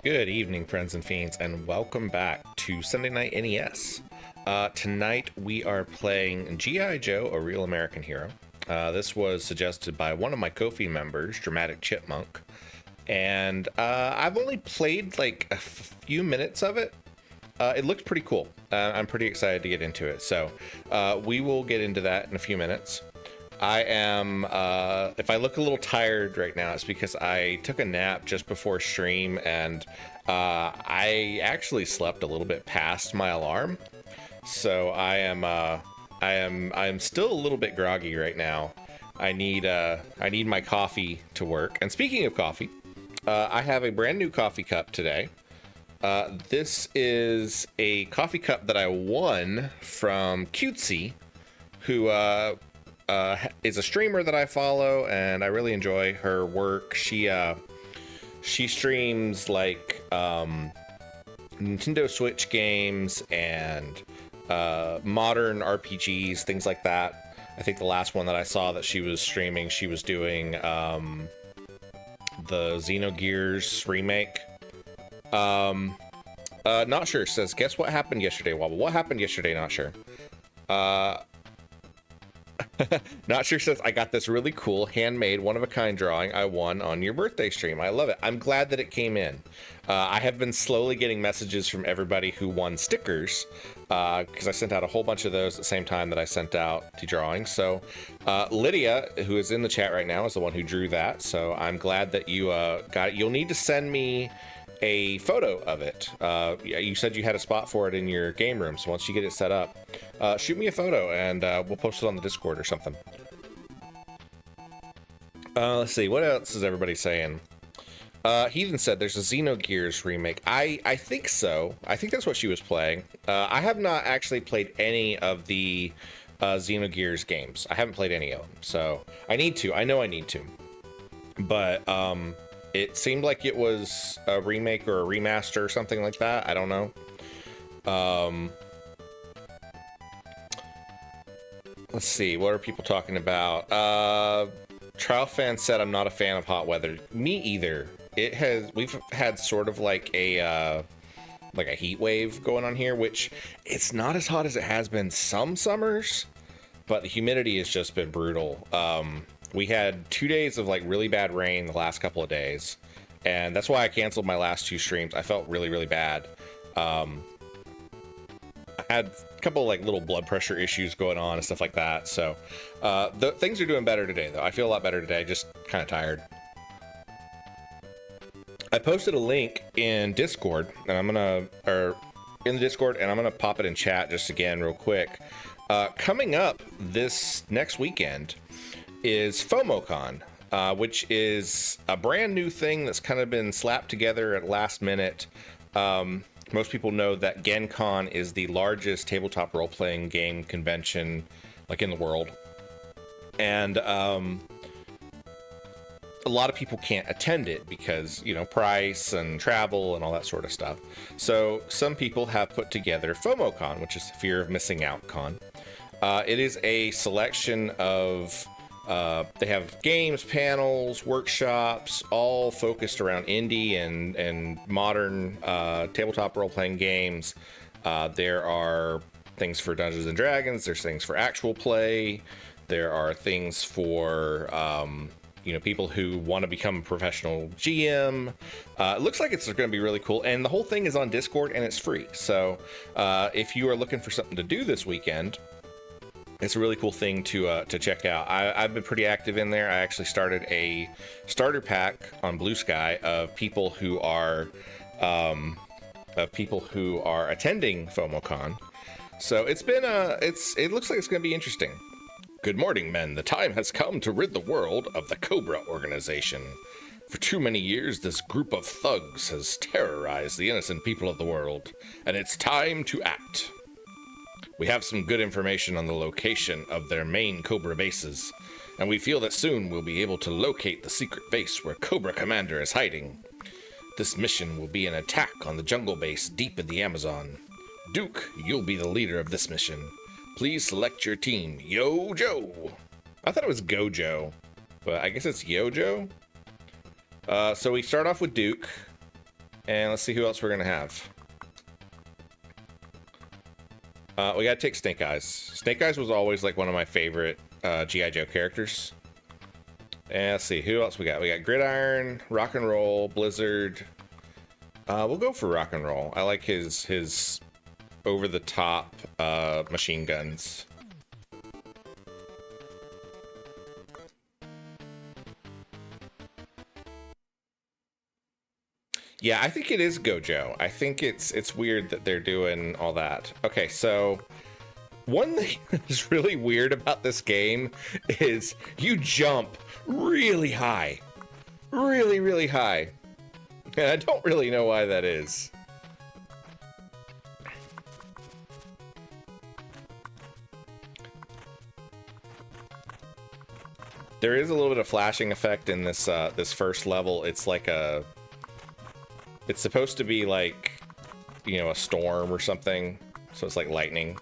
Good evening, friends and fiends, and welcome back to Sunday Night NES. Tonight we are playing G.I. Joe, A Real American Hero. This was suggested by one of my Ko-fi members, Dramatic Chipmunk, and I've only played like a few minutes of it. It looks pretty cool. I'm pretty excited to get into it, so we will get into that in a few minutes. I am, if I look a little tired right now, it's because I took a nap just before stream, and I actually slept a little bit past my alarm. So I am still a little bit groggy right now. I need my coffee to work. And speaking of coffee, I have a brand new coffee cup today. This is a coffee cup that I won from Cutesy, who is a streamer that I follow, and I really enjoy her work. She streams like Nintendo Switch games and modern RPGs, things like that. I think the last one that I saw that she was streaming, she was doing the Xenogears remake. Not sure. Says, guess what happened yesterday, Wobble? What happened yesterday? Not sure. Not sure says, I got this really cool handmade one-of-a-kind drawing I won on your birthday stream. I love it. I'm glad that it came in. I have been slowly getting messages from everybody who won stickers, because I sent out a whole bunch of those at the same time that I sent out the drawings. So Lydia, who is in the chat right now, is the one who drew that. So I'm glad that you got it. You'll need to send me a photo of it. You said you had a spot for it in your game room, so once you get it set up, shoot me a photo and we'll post it on the Discord or something. Let's see, what else is everybody saying? Heathen said there's a Xenogears remake. I think so. I think that's what she was playing. I have not actually played any of the Xenogears games. I haven't played any of them, so I need to. I know I need to. But it seemed like it was a remake or a remaster or something like that. I don't know. Let's see. What are people talking about? Trial Fan said, I'm not a fan of hot weather. Me either. We've had sort of like a heat wave going on here, which it's not as hot as it has been some summers, but the humidity has just been brutal. We had 2 days of like really bad rain the last couple of days, and that's why I canceled my last 2 streams. I felt really, really bad. I had a couple like little blood pressure issues going on and stuff like that. So things are doing better today, though. I feel a lot better today, just kind of tired. I posted a link in Discord, and I'm gonna, in the Discord, and I'm gonna pop it in chat just again real quick. Coming up this next weekend is FOMOCon, which is a brand new thing that's kind of been slapped together at last minute. Most people know that Gen Con is the largest tabletop role-playing game convention like in the world, and a lot of people can't attend it because, you know, price and travel and all that sort of stuff. So some people have put together FOMOCon, which is Fear of Missing Out Con. It is a selection of, they have games, panels, workshops, all focused around indie and modern tabletop role-playing games. There are things for Dungeons and Dragons. There's things for actual play. There are things for you know, people who want to become a professional GM. It looks like it's going to be really cool, and the whole thing is on Discord and it's free. So if you are looking for something to do this weekend, it's a really cool thing to check out. I've been pretty active in there. I actually started a starter pack on Blue Sky of people who are attending FOMOCon. So it's been it looks like it's going to be interesting. Good morning, men. The time has come to rid the world of the Cobra organization. For too many years, this group of thugs has terrorized the innocent people of the world, and it's time to act. We have some good information on the location of their main Cobra bases, and we feel that soon we'll be able to locate the secret base where Cobra Commander is hiding. This mission will be an attack on the jungle base deep in the Amazon. Duke, you'll be the leader of this mission. Please select your team. Yo-Joe. I thought it was Gojo, but I guess it's Yo-Joe. So we start off with Duke, and let's see who else we're gonna have. We gotta take Snake Eyes. Snake Eyes was always like one of my favorite G.I. Joe characters. And let's see, who else we got? We got Gridiron, Rock and Roll, Blizzard. We'll go for Rock and Roll. I like his over-the-top machine guns. Yeah, I think it is Gojo. I think it's weird that they're doing all that. Okay, so one thing that's really weird about this game is you jump really high. Really, really high. And I don't really know why that is. There is a little bit of flashing effect in this this first level. It's like it's supposed to be like, you know, a storm or something. So it's like lightning.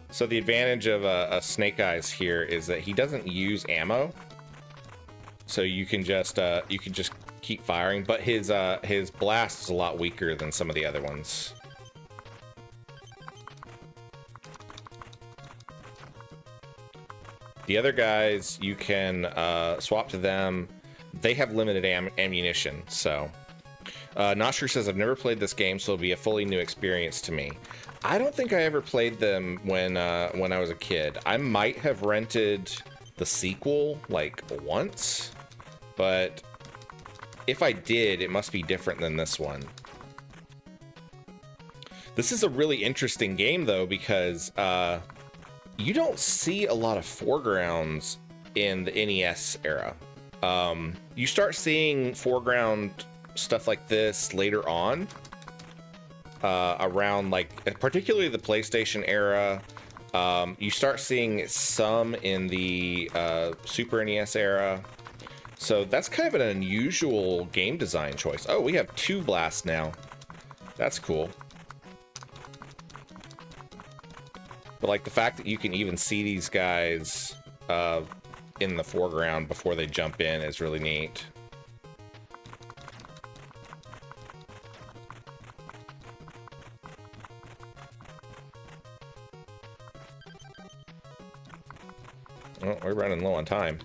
So the advantage of a Snake Eyes here is that he doesn't use ammo. So you can just keep firing, but his blast is a lot weaker than some of the other ones. The other guys, you can swap to them. They have limited ammunition, so. Not Sure says, I've never played this game, so it'll be a fully new experience to me. I don't think I ever played them when I was a kid. I might have rented the sequel, like, once, but if I did, it must be different than this one. This is a really interesting game, though, because you don't see a lot of foregrounds in the NES era. You start seeing foreground stuff like this later on, around, like, particularly the PlayStation era. You start seeing some in the Super NES era. So that's kind of an unusual game design choice. Oh, we have 2 blasts now. That's cool. But like the fact that you can even see these guys in the foreground before they jump in is really neat. Oh, we're running low on time.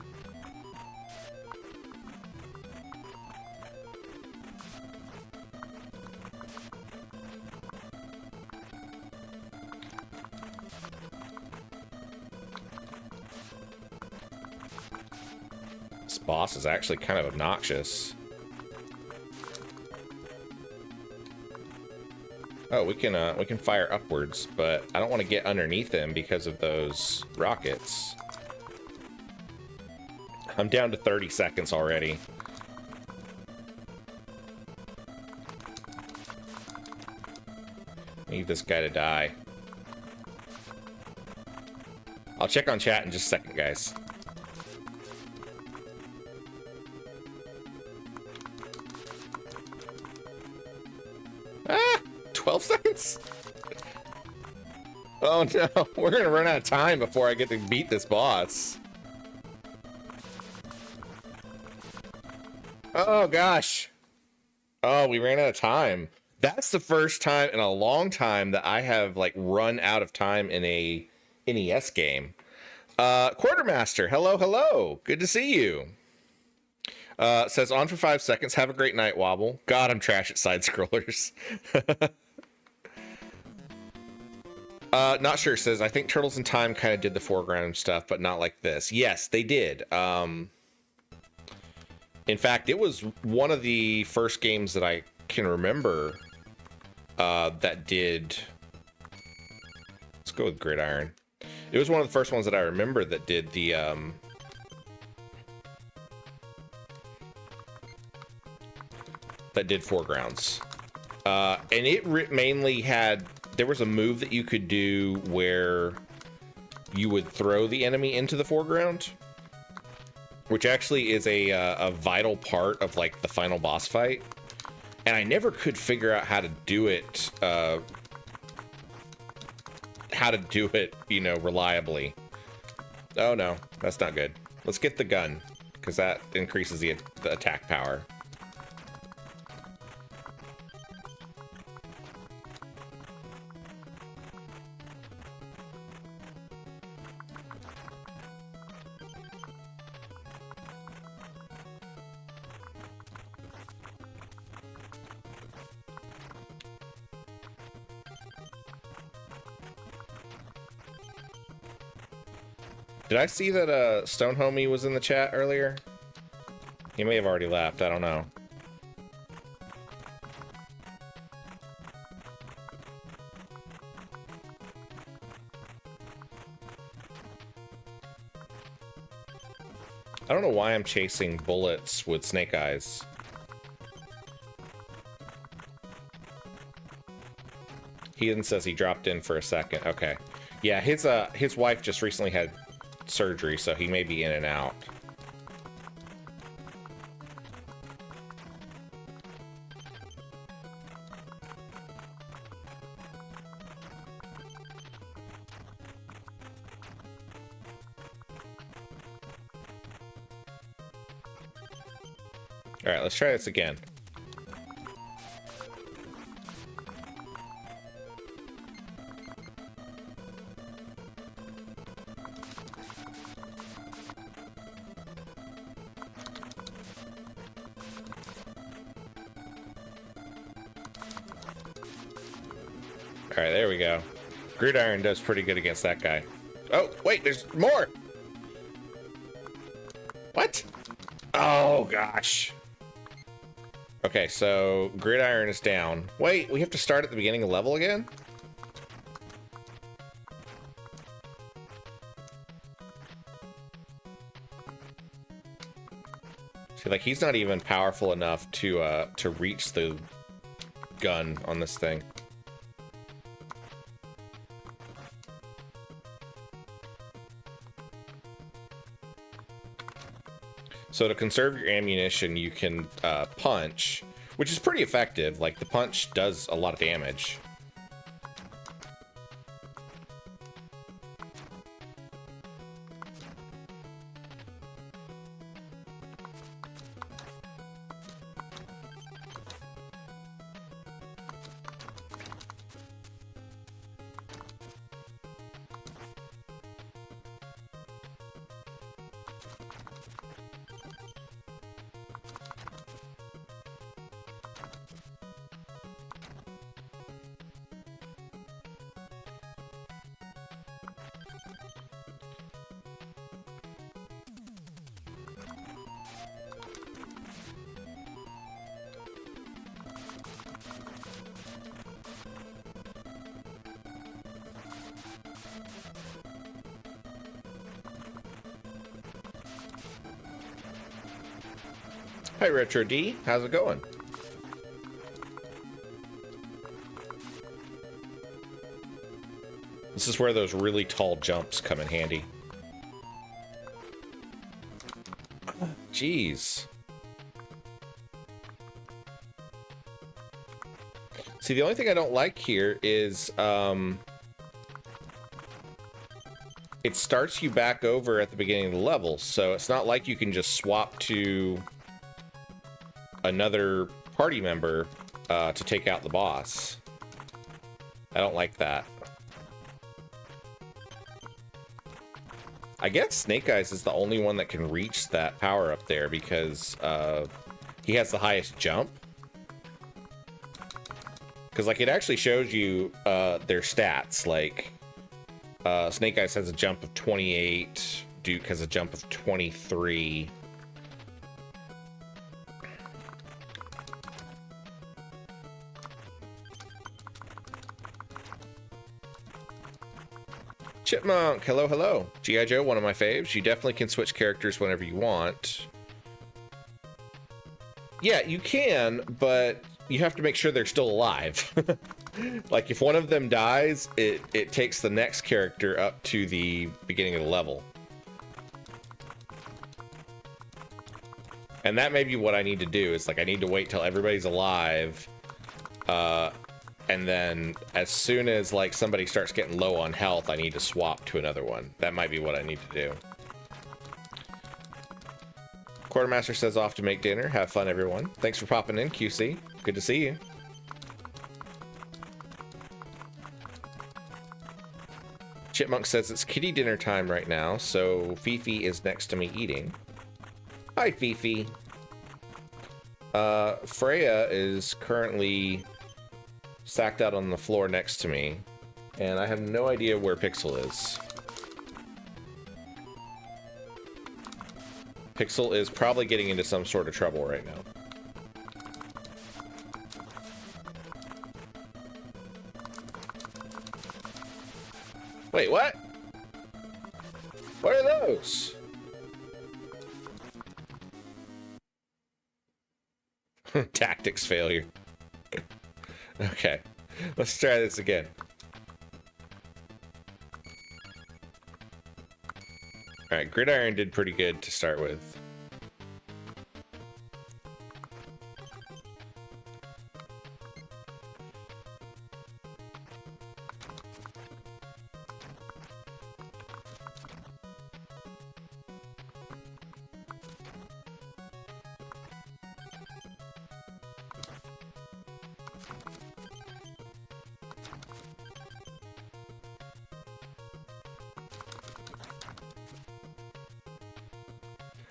This boss is actually kind of obnoxious. Oh, we can fire upwards, but I don't want to get underneath him because of those rockets. I'm down to 30 seconds already. Need this guy to die. I'll check on chat in just a second, guys. Ah! 12 seconds? Oh no, we're gonna run out of time before I get to beat this boss. Oh gosh. Oh, we ran out of time. That's the first time in a long time that I have like run out of time in a NES game. Quartermaster, hello, hello. Good to see you. Says on for 5 seconds. Have a great night, Wobble. God, I'm trash at side scrollers. Not sure. Says I think Turtles in Time kind of did the foreground stuff, but not like this. Yes, they did. In fact, it was one of the first games that I can remember that did. Let's go with Gridiron. It was one of the first ones that I remember that did the that did foregrounds, and it mainly had. There was a move that you could do where you would throw the enemy into the foreground, which actually is a vital part of like the final boss fight. And I never could figure out how to do it, you know, reliably. Oh no, that's not good. Let's get the gun, because that increases the attack power. Did I see that Stone Homie was in the chat earlier? He may have already left, I don't know. I don't know why I'm chasing bullets with snake eyes. Heathen says he dropped in for a second. Okay. Yeah, his wife just recently had surgery, so he may be in and out. All right, let's try this again. All right, there we go. Gridiron does pretty good against that guy. Oh, wait, there's more. What? Oh, gosh. Okay, so Gridiron is down. Wait, we have to start at the beginning of the level again? See, like, he's not even powerful enough to reach the gun on this thing. So to conserve your ammunition, you can punch, which is pretty effective. Like, the punch does a lot of damage. Hi, Retro D. How's it going? This is where those really tall jumps come in handy. Jeez. See, the only thing I don't like here is it starts you back over at the beginning of the level, so it's not like you can just swap to another party member to take out the boss. I don't like that. I guess Snake Eyes is the only one that can reach that power up there because he has the highest jump. Because, like, it actually shows you their stats. Like, Snake Eyes has a jump of 28. Duke has a jump of 23. Chipmunk, hello, hello. G.I. Joe, one of my faves. You definitely can switch characters whenever you want. Yeah, you can, but you have to make sure they're still alive. Like, if one of them dies, it takes the next character up to the beginning of the level. And that may be what I need to do. Is like, I need to wait till everybody's alive. And then as soon as like somebody starts getting low on health, I need to swap to another one. That might be what I need to do. Quartermaster says off to make dinner. Have fun, everyone. Thanks for popping in, QC. Good to see you. Chipmunk says it's kitty dinner time right now, so Fifi is next to me eating. Hi, Fifi. Freya is currently sacked out on the floor next to me, and I have no idea where Pixel is. Pixel is probably getting into some sort of trouble right now. Wait, what? What are those? Tactics failure. Okay, let's try this again. All right, Gridiron did pretty good to start with.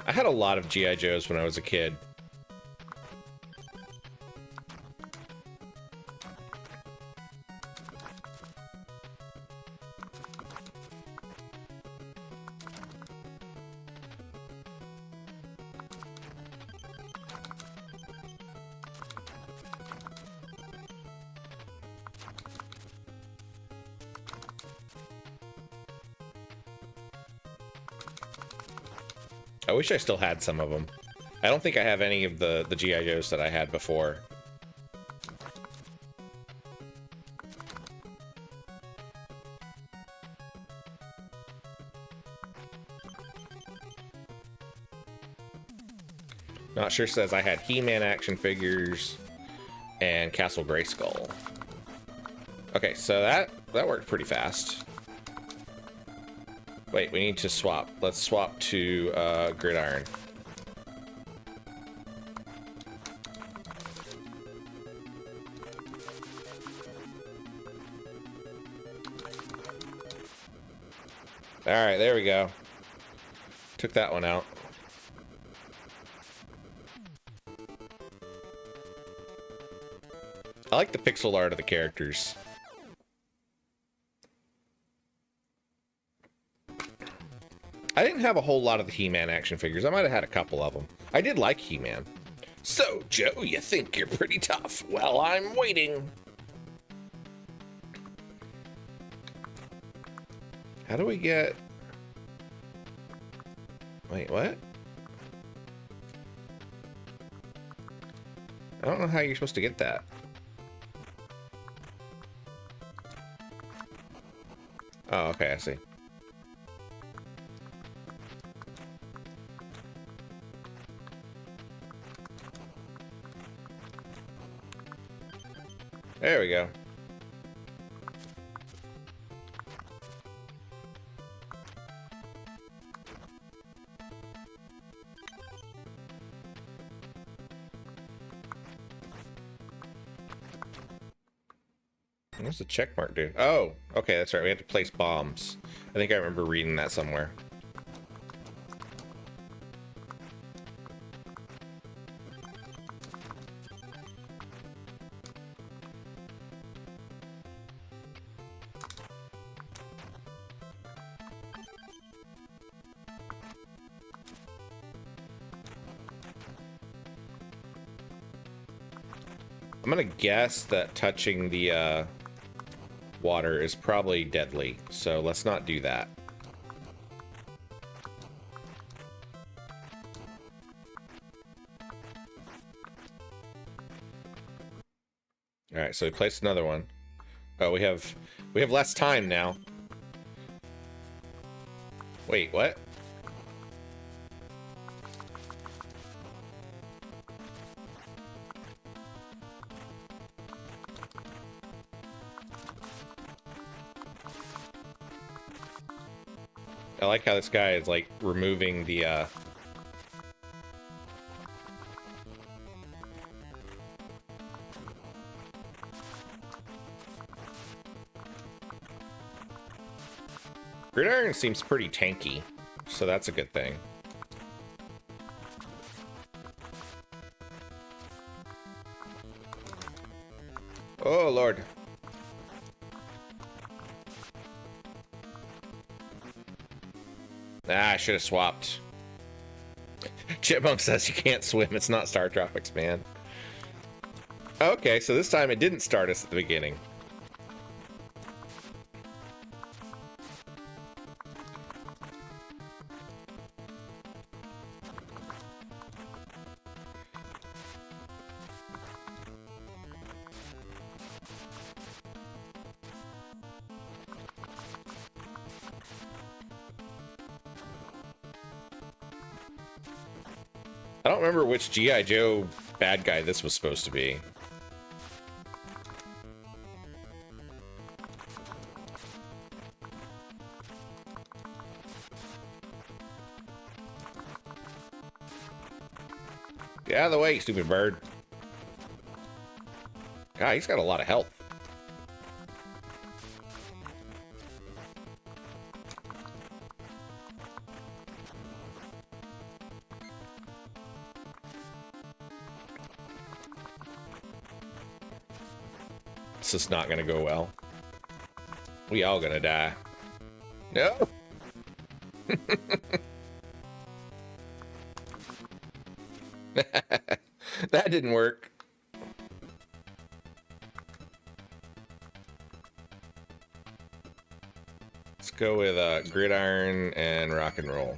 I had a lot of G.I. Joes when I was a kid. I wish I still had some of them. I don't think I have any of the G.I. Joes that I had before. Not Sure says I had He-Man action figures and Castle Grayskull. Okay, so that worked pretty fast. Wait, we need to swap. Let's swap to Gridiron. Alright, there we go. Took that one out. I like the pixel art of the characters. I didn't have a whole lot of the He-Man action figures. I might have had a couple of them. I did like He-Man. So, Joe, you think you're pretty tough? Well, I'm waiting. How do we get... Wait, what? I don't know how you're supposed to get that. Oh, okay, I see. There we go. What's the check mark do? Oh, okay, that's right. We have to place bombs. I think I remember reading that somewhere. I'm gonna guess that touching the water is probably deadly, so let's not do that. All right, so we placed another one. Oh, we have less time now. Wait, what? I like how this guy is like removing the gridiron seems pretty tanky, so that's a good thing. Oh Lord. Ah, I should have swapped. Chipmunk says you can't swim. It's not Star Tropics, man. Okay, so this time it didn't start us at the beginning. I don't remember which G.I. Joe bad guy this was supposed to be. Get out of the way, you stupid bird. God, he's got a lot of health. This is not gonna go well. We all gonna die. No. That didn't work. Let's go with gridiron and rock and roll.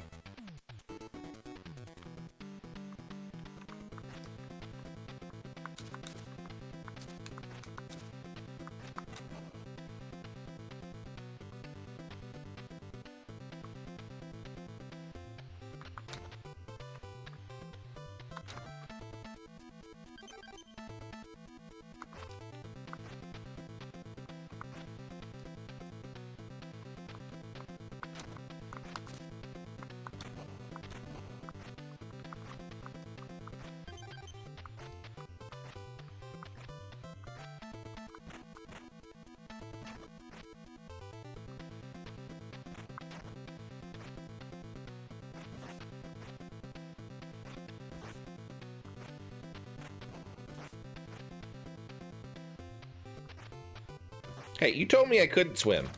Hey, you told me I couldn't swim.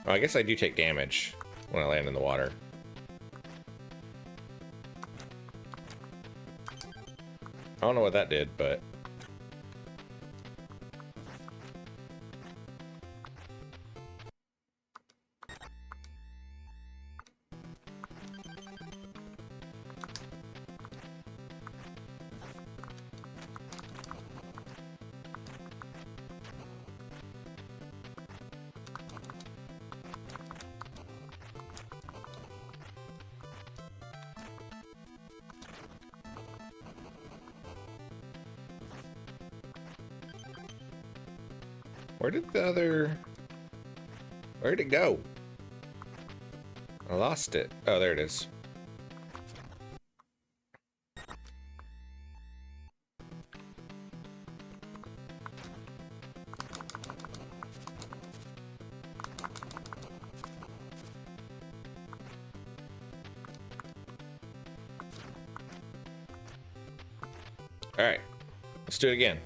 Oh, I guess I do take damage when I land in the water. I don't know what that did, but... Where did the other... Where'd it go? I lost it. Oh, there it is. All right, let's do it again.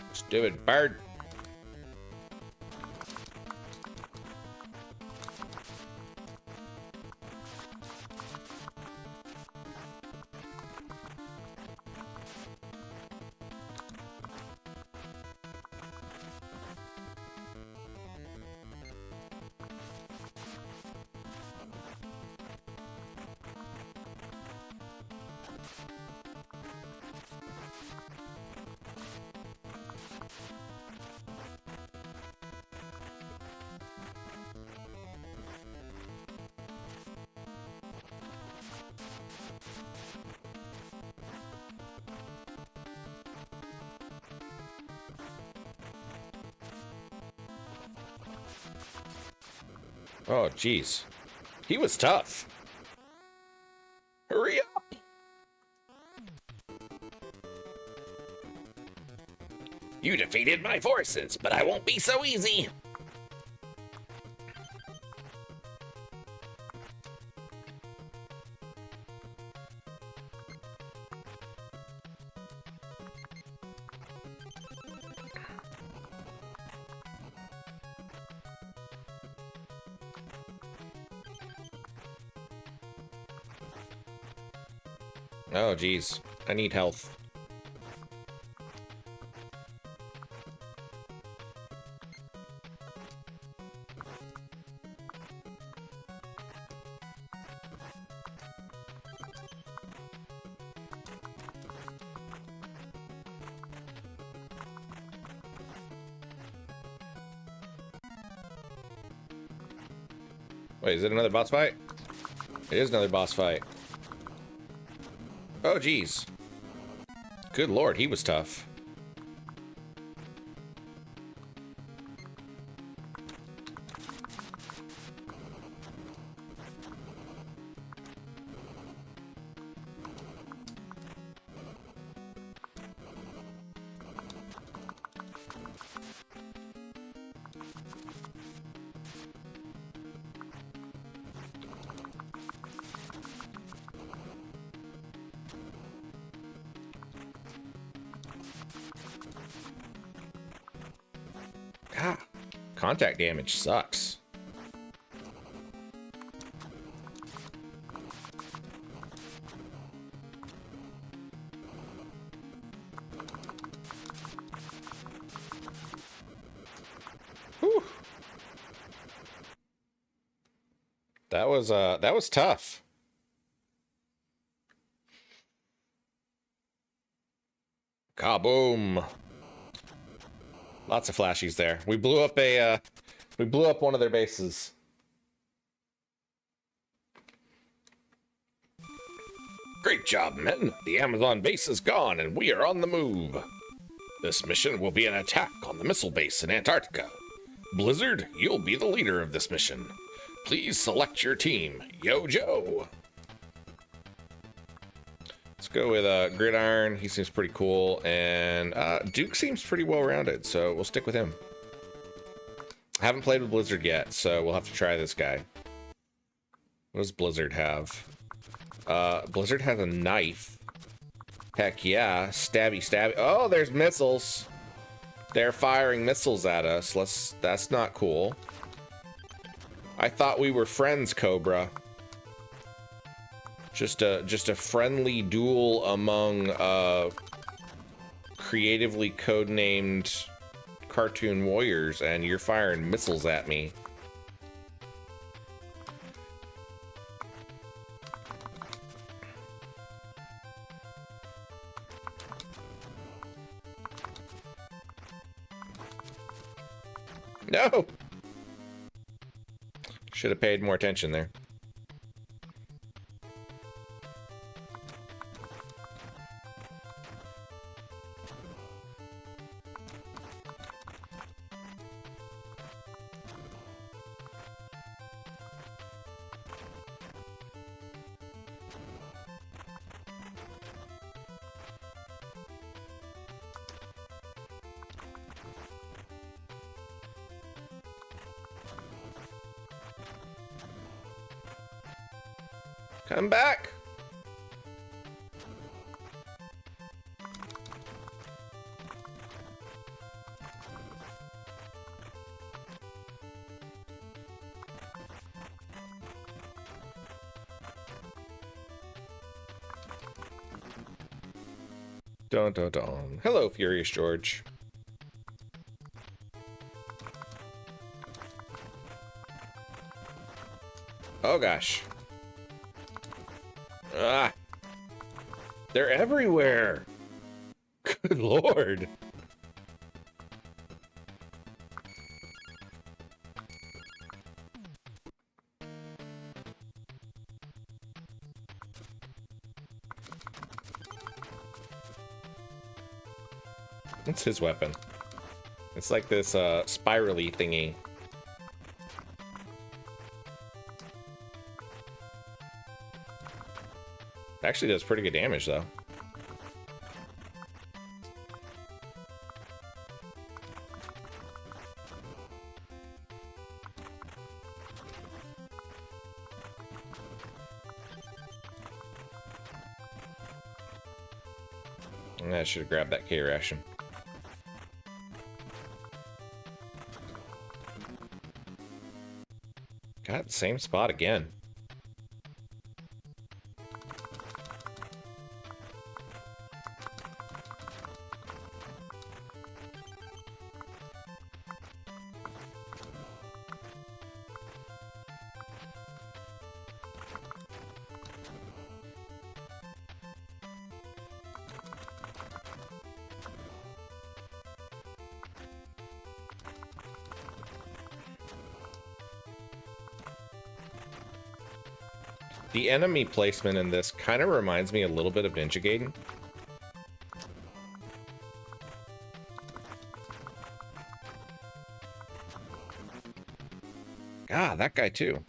Let's do it, bird. Oh, jeez. He was tough. Hurry up! You defeated my forces, but I won't be so easy. Oh, geez. I need health. Wait, is it another boss fight? It is another boss fight. Oh, geez. Good lord, he was tough. Ah, contact damage sucks. Whew. That was tough. Kaboom. Lots of flashies there. We blew up one of their bases. Great job, men. The Amazon base is gone and we are on the move. This mission will be an attack on the missile base in Antarctica. Blizzard, you'll be the leader of this mission. Please select your team. Yo, Joe. Let's go with Gridiron. He seems pretty cool. And Duke seems pretty well-rounded, so we'll stick with him. I haven't played with Blizzard yet, so we'll have to try this guy. What does Blizzard have? Blizzard has a knife. Heck yeah. Stabby, stabby. Oh, there's missiles. They're firing missiles at us. That's not cool. I thought we were friends, Cobra. Just a friendly duel among creatively codenamed cartoon warriors, and you're firing missiles at me. No! Should have paid more attention there. Come back! Dun dun dun. Hello, Furious George. Oh gosh. Ah! They're everywhere! Good lord! What's his weapon? It's like this spirally thingy. Actually does pretty good damage though. I should have grabbed that K ration. God, same spot again. The enemy placement in this kind of reminds me a little bit of Ninja Gaiden. Ah, that guy too.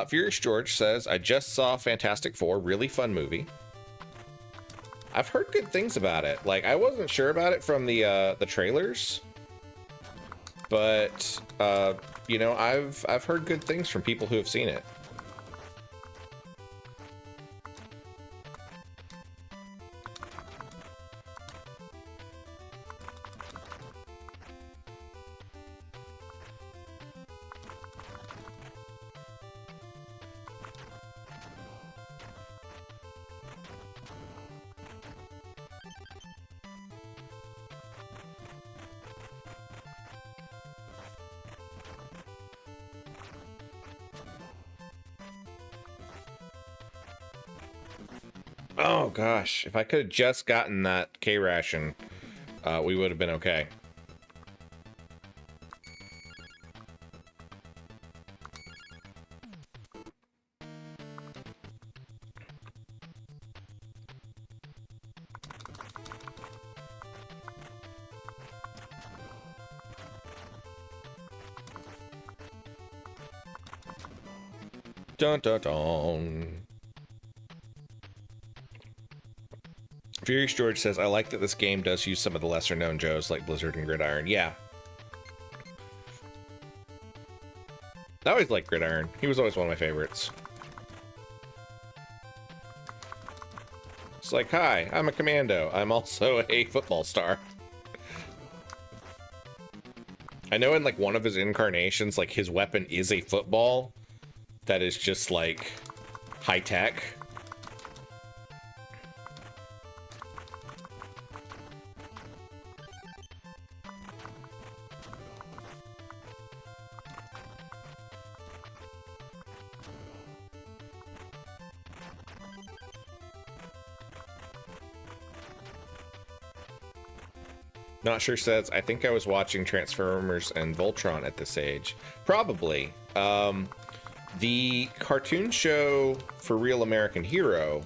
Furious George says, I just saw Fantastic Four, really fun movie. I've heard good things about it. Like, I wasn't sure about it from the trailers, but you know, I've heard good things from people who have seen it. Oh gosh, if I could have just gotten that K ration, we would have been okay. Dun dun dun. Furious George says, I like that this game does use some of the lesser known Joes like Blizzard and Gridiron. Yeah. I always liked Gridiron. He was always one of my favorites. It's like, hi, I'm a commando. I'm also a football star. I know in like one of his incarnations, like his weapon is a football that is just like high tech. Not sure says, I think I was watching Transformers and Voltron at this age. Probably. The cartoon show for Real American Hero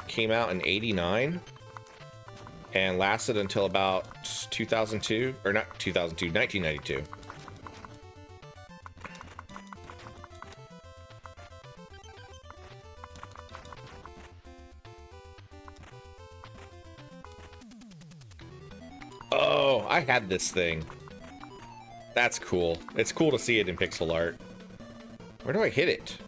came out in '89 and lasted until about 2002, or not 2002, 1992. Oh, I had this thing. That's cool. It's cool to see it in pixel art. Where do I hit it?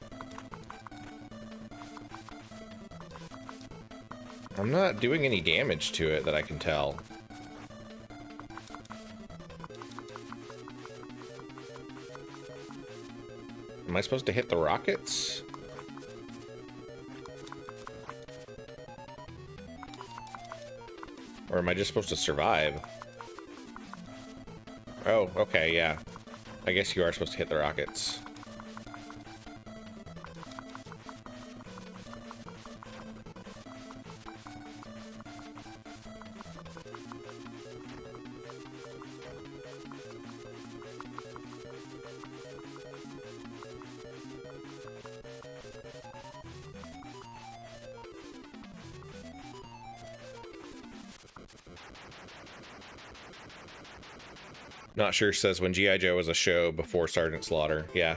I'm not doing any damage to it that I can tell. Am I supposed to hit the rockets? Or am I just supposed to survive? Oh, okay, yeah. I guess you are supposed to hit the rockets. Not sure says when G.I. Joe was a show before Sergeant Slaughter. Yeah.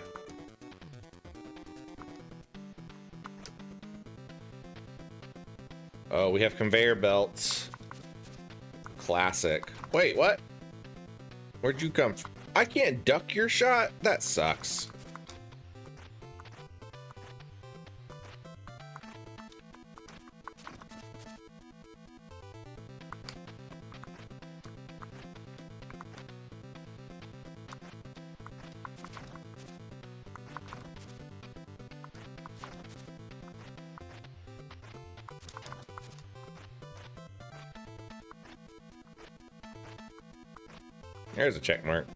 Oh, we have conveyor belts. Classic. Wait, what? Where'd you come from? I can't duck your shot? That sucks. There's a check mark.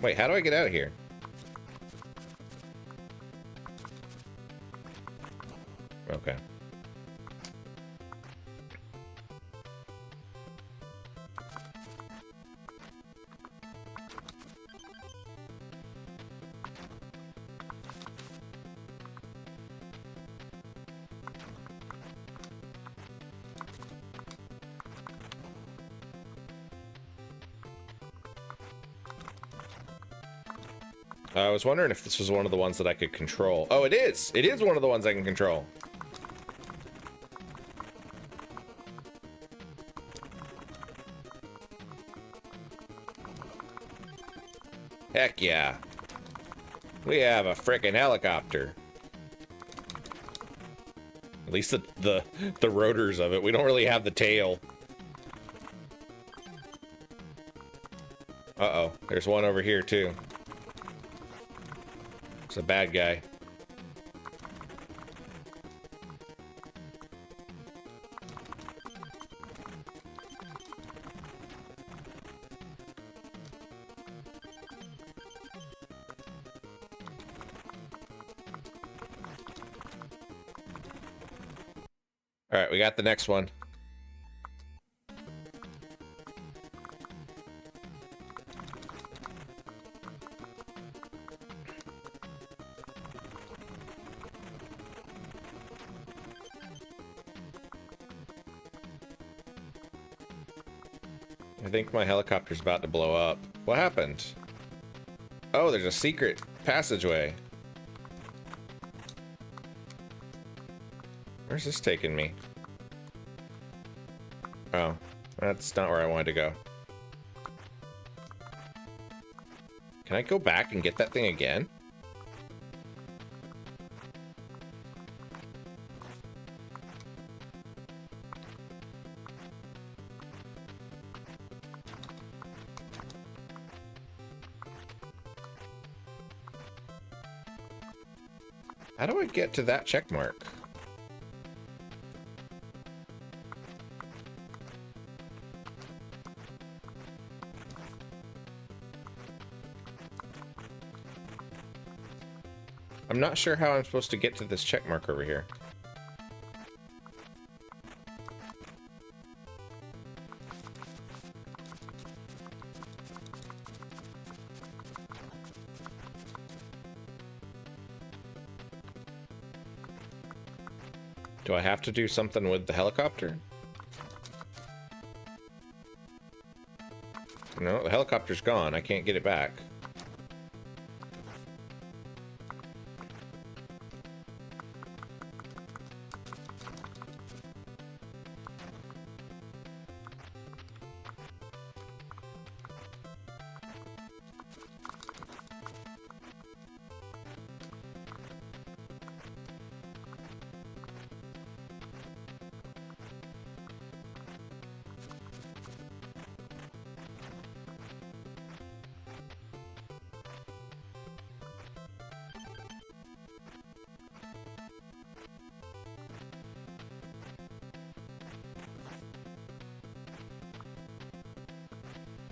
Wait, how do I get out of here? Okay. I was wondering if this was one of the ones that I could control. Oh, it is! It is one of the ones I can control. Heck yeah. We have a frickin' helicopter. At least the rotors of it. We don't really have the tail. Uh-oh. There's one over here, too. It's a bad guy. All right, we got the next one. I think my helicopter's about to blow up. What happened? Oh, there's a secret passageway. Where's this taking me? Oh, that's not where I wanted to go. Can I go back and get that thing again? How do I get to that check mark? I'm not sure how I'm supposed to get to this check mark over here. Do I have to do something with the helicopter? No, the helicopter's gone. I can't get it back.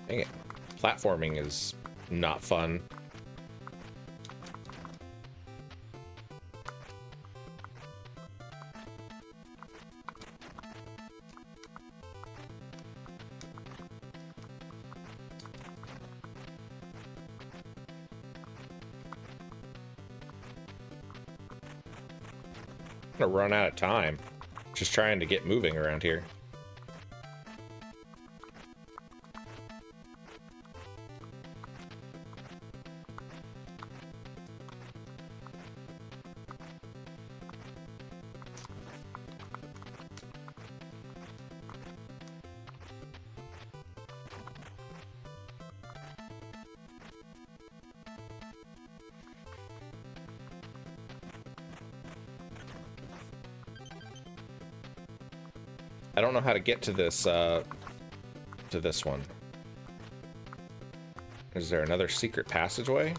Dang it. Platforming is not fun. I'm gonna run out of time just trying to get moving around here. I don't know how to get to this one. Is there another secret passageway?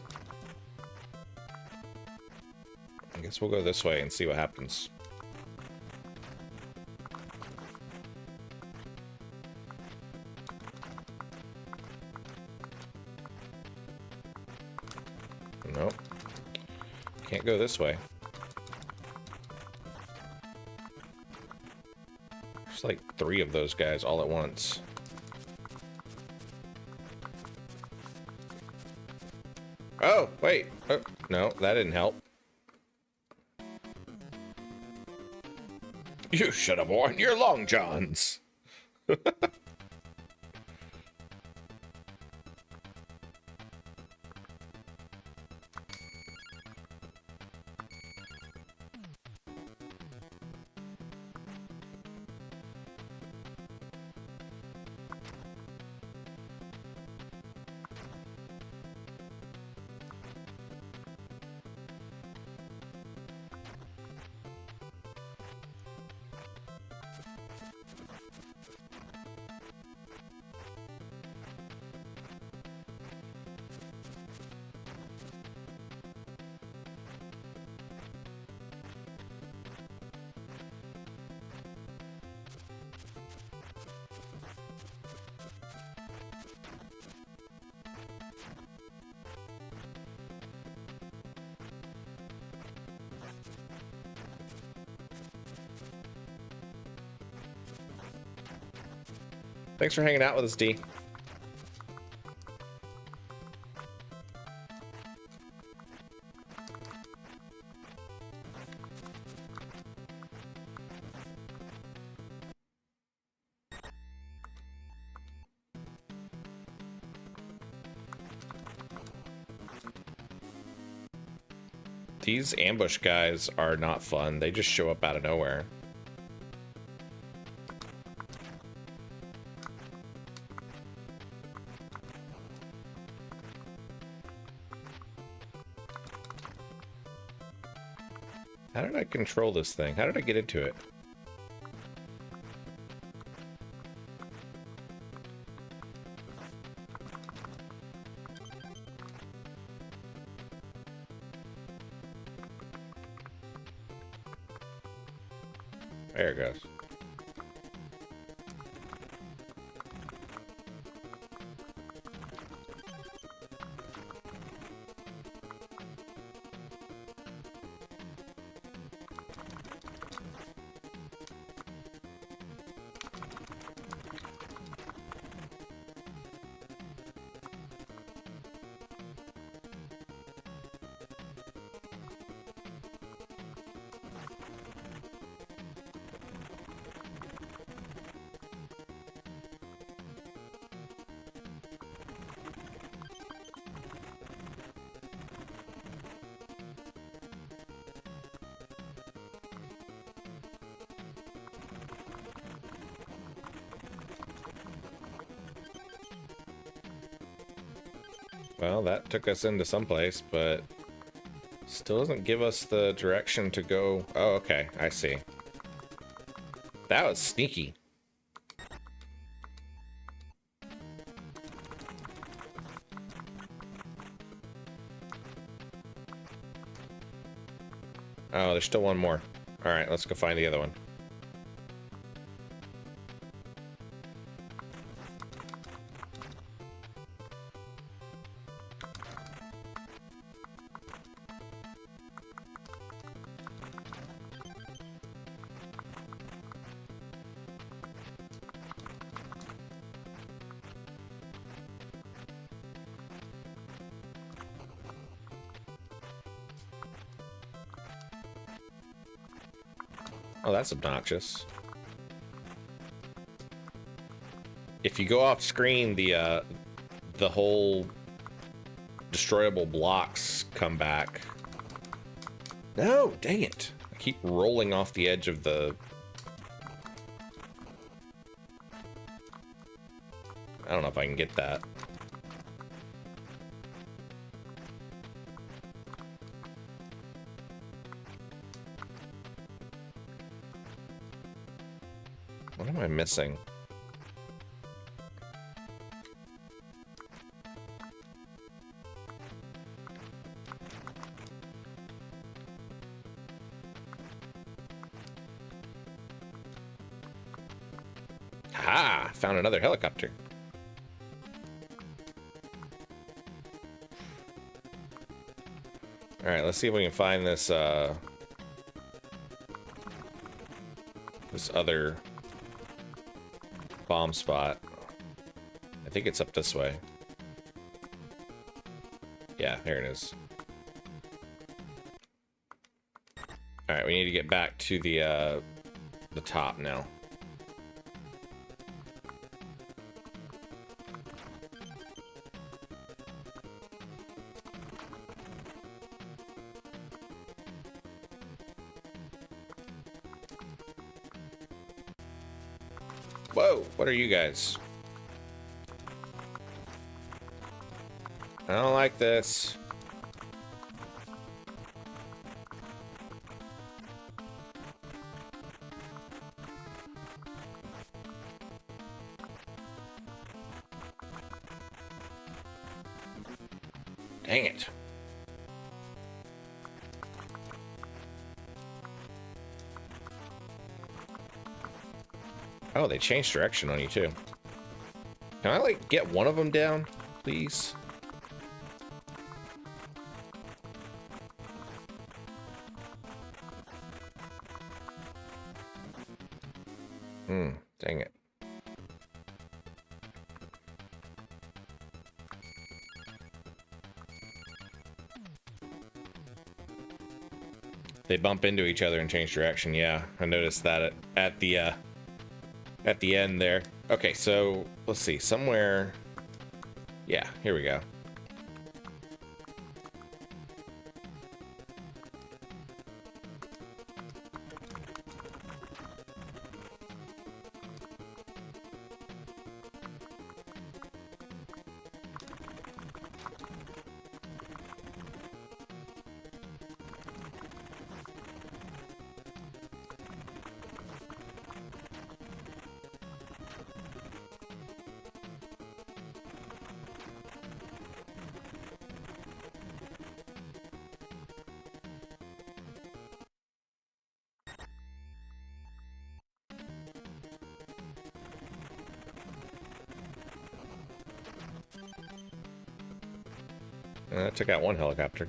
I guess we'll go this way and see what happens. Nope. Can't go this way. There's like 3 of those guys all at once. Oh, wait. Oh, no, that didn't help. You should have worn your long johns. Thanks for hanging out with us, D. These ambush guys are not fun. They just show up out of nowhere. How did I control this thing? How did I get into it? There it goes. Well, that took us into someplace, but still doesn't give us the direction to go. Oh, okay, I see. That was sneaky. Oh, there's still one more. All right, let's go find the other one. Oh, that's obnoxious. If you go off screen, the whole destroyable blocks come back. No, dang it. I keep rolling off the edge of the... I don't know if I can get that. What am I missing? Ha! Found another helicopter. Alright, let's see if we can find this, this other bomb spot. I think it's up this way. Yeah, here it is. Alright, we need to get back to the top now. Whoa, what are you guys? I don't like this. Dang it. Oh, they changed direction on you too. Can I, like, get one of them down, please? Dang it. They bump into each other and change direction. Yeah, I noticed that at the end there. Okay, so let's see. Somewhere. Yeah, here we go. Took out one helicopter.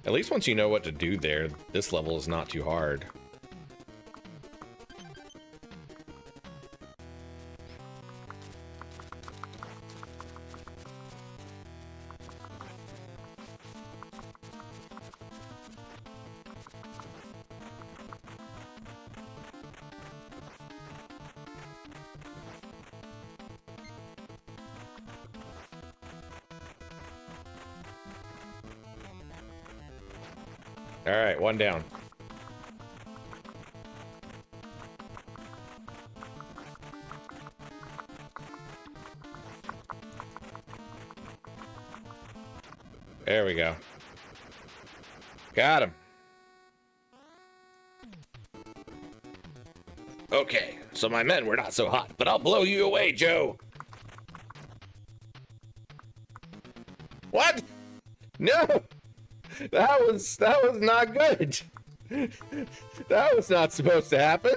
At least once you know what to do there, this level is not too hard. All right, one down. There we go. Got him. Okay, so my men were not so hot, but I'll blow you away, Joe. What? No! That was not good. That was not supposed to happen.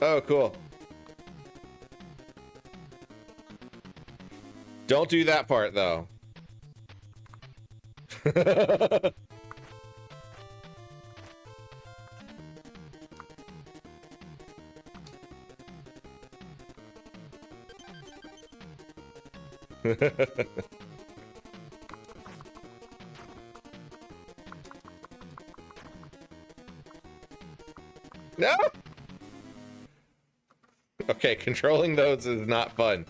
Oh, cool. Don't do that part, though. No. Okay, controlling those is not fun.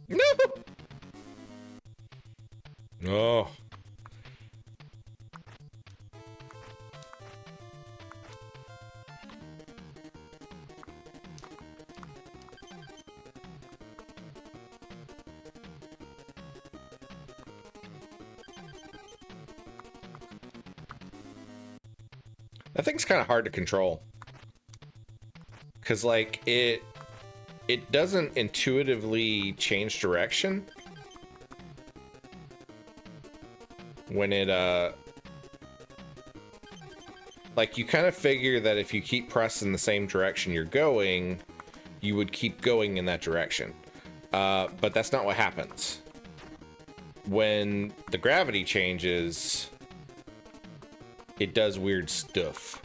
No! Oh. That thing's kind of hard to control. 'Cause like it doesn't intuitively change direction when it like you kind of figure that if you keep pressing the same direction you're going, you would keep going in that direction. But that's not what happens. When the gravity changes, it does weird stuff.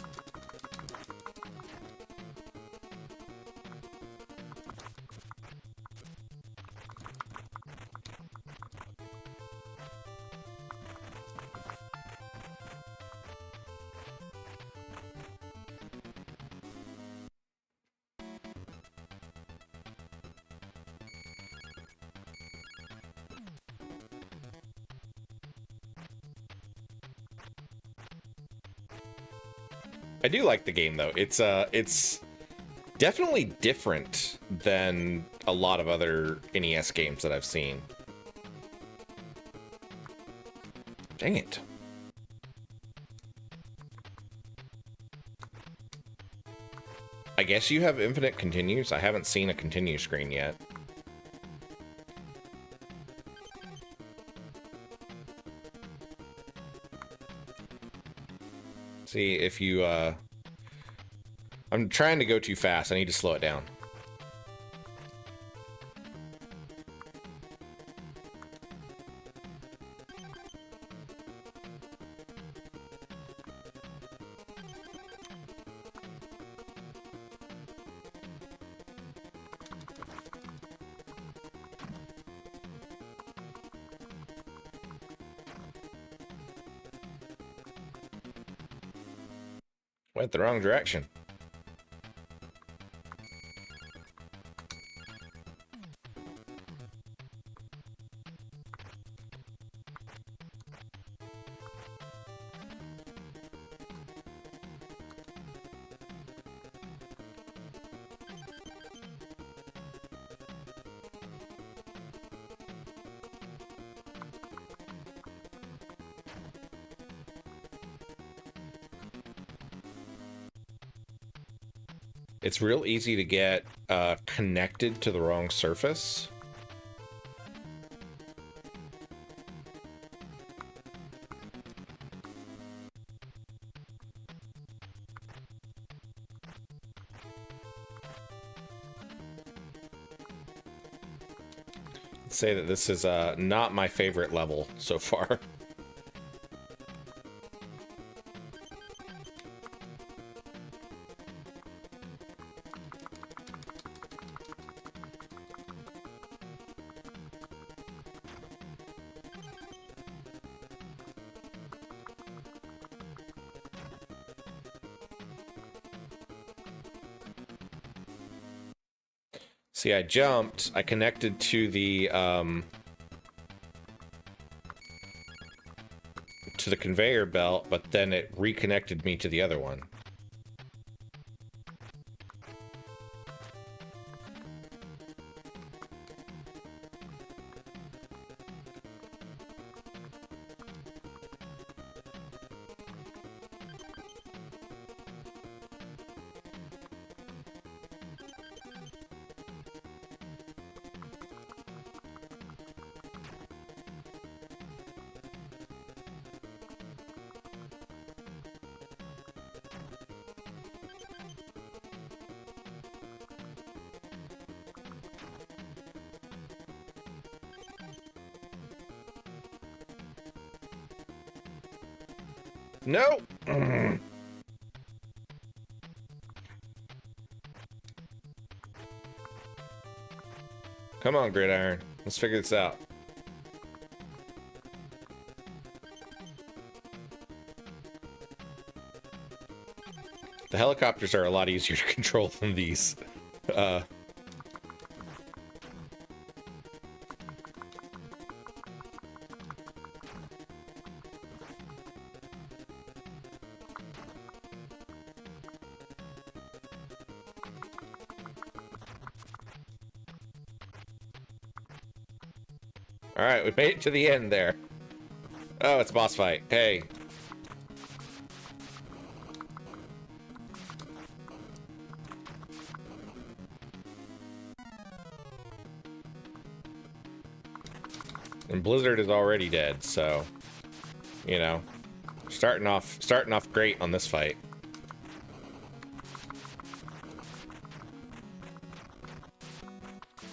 I do like the game though. It's definitely different than a lot of other NES games that I've seen. Dang it. I guess you have infinite continues. I haven't seen a continue screen yet. See if you, I'm trying to go too fast. I need to slow it down. Went the wrong direction. It's real easy to get connected to the wrong surface. I'd say that this is not my favorite level so far. See, I jumped, I connected to the conveyor belt, but then it reconnected me to the other one. No! Come on, Gridiron. Let's figure this out. The helicopters are a lot easier to control than these. Alright, we made it to the end there. Oh, it's a boss fight. Hey. And Blizzard is already dead, so you know, starting off great on this fight.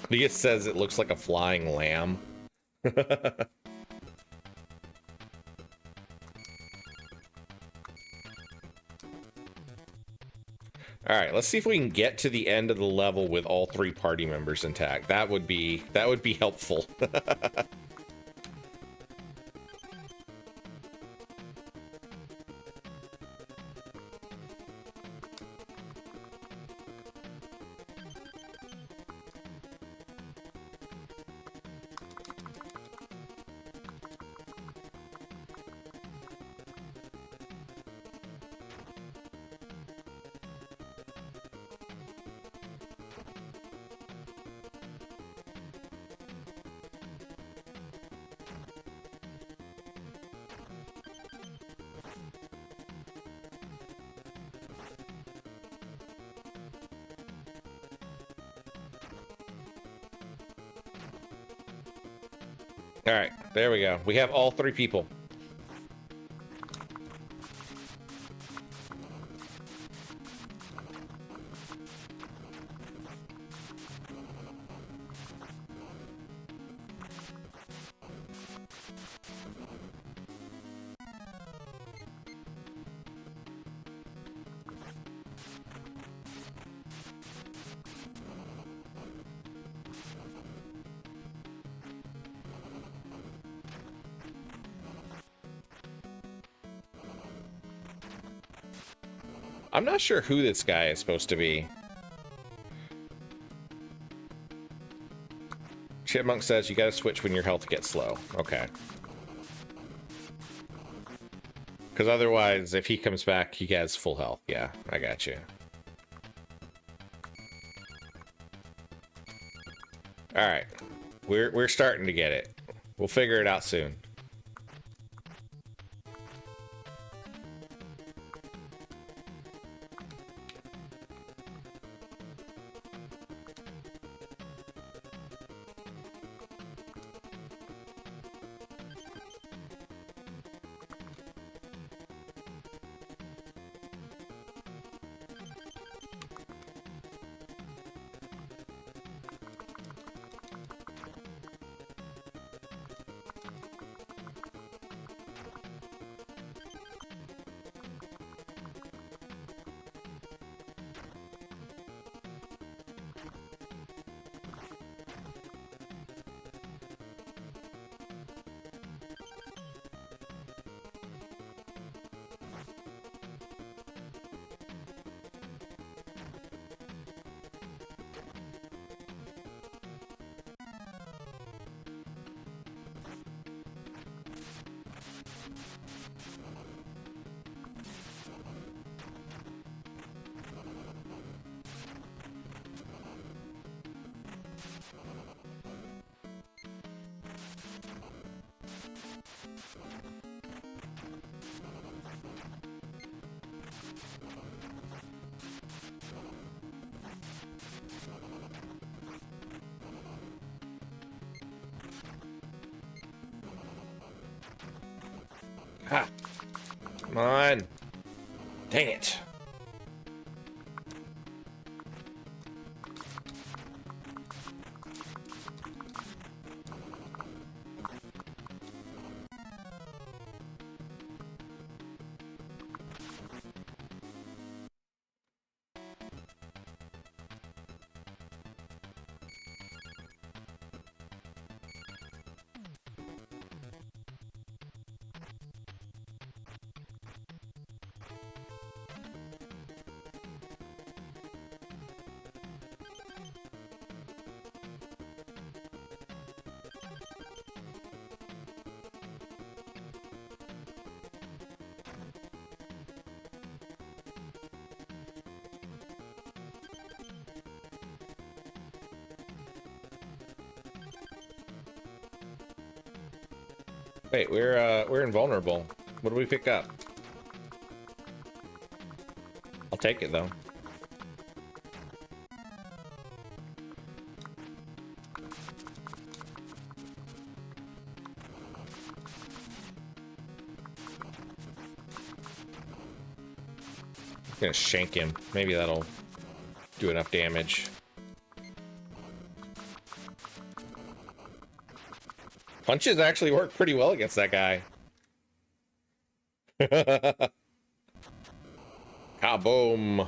Leah says it looks like a flying lamb. Alright, let's see if we can get to the end of the level with all 3 party members intact. That would be helpful. All right, there we go. We have all 3 people. I'm not sure who this guy is supposed to be. Chipmunk says you gotta switch when your health gets low. Okay. Because otherwise, if he comes back, he has full health. Yeah, I got you. Alright. We're starting to get it. We'll figure it out soon. Come on. Dang it. Wait, we're invulnerable. What do we pick up? I'll take it though. I'm gonna shank him. Maybe that'll do enough damage. Punches actually work pretty well against that guy. Kaboom.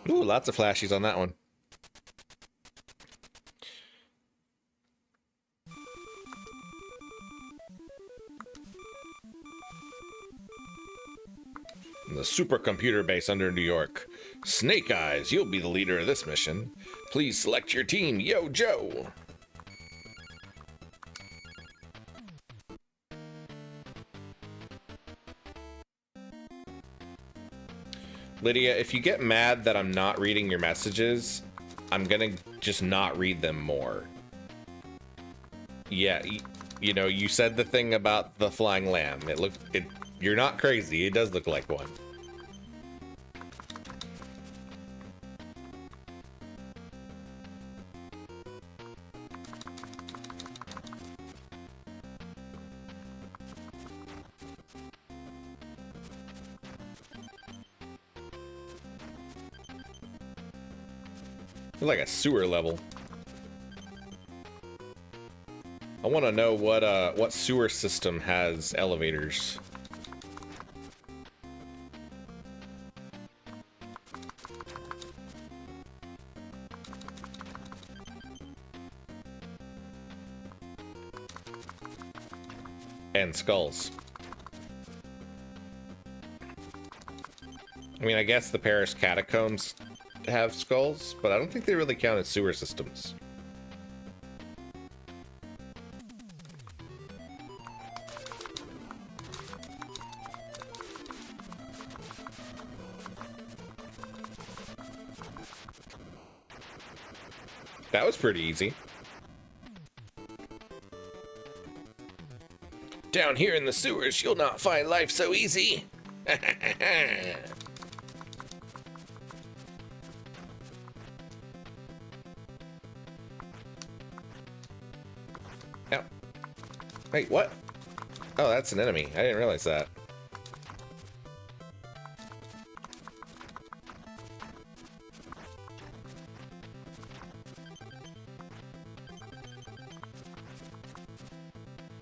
Ooh, lots of flashies on that one. The supercomputer base under New York. Snake Eyes, you'll be the leader of this mission. Please select your team, Yo Joe. Lydia, if you get mad that I'm not reading your messages, I'm gonna just not read them more. Yeah, you know, you said the thing about the flying lamb. You're not crazy. It does look like one. It's like a sewer level. I want to know what sewer system has elevators. And skulls. I mean, I guess the Paris catacombs have skulls, but I don't think they really count as sewer systems. That was pretty easy. Down here in the sewers, you'll not find life so easy. Oh. Wait, what? Oh, that's an enemy. I didn't realize that.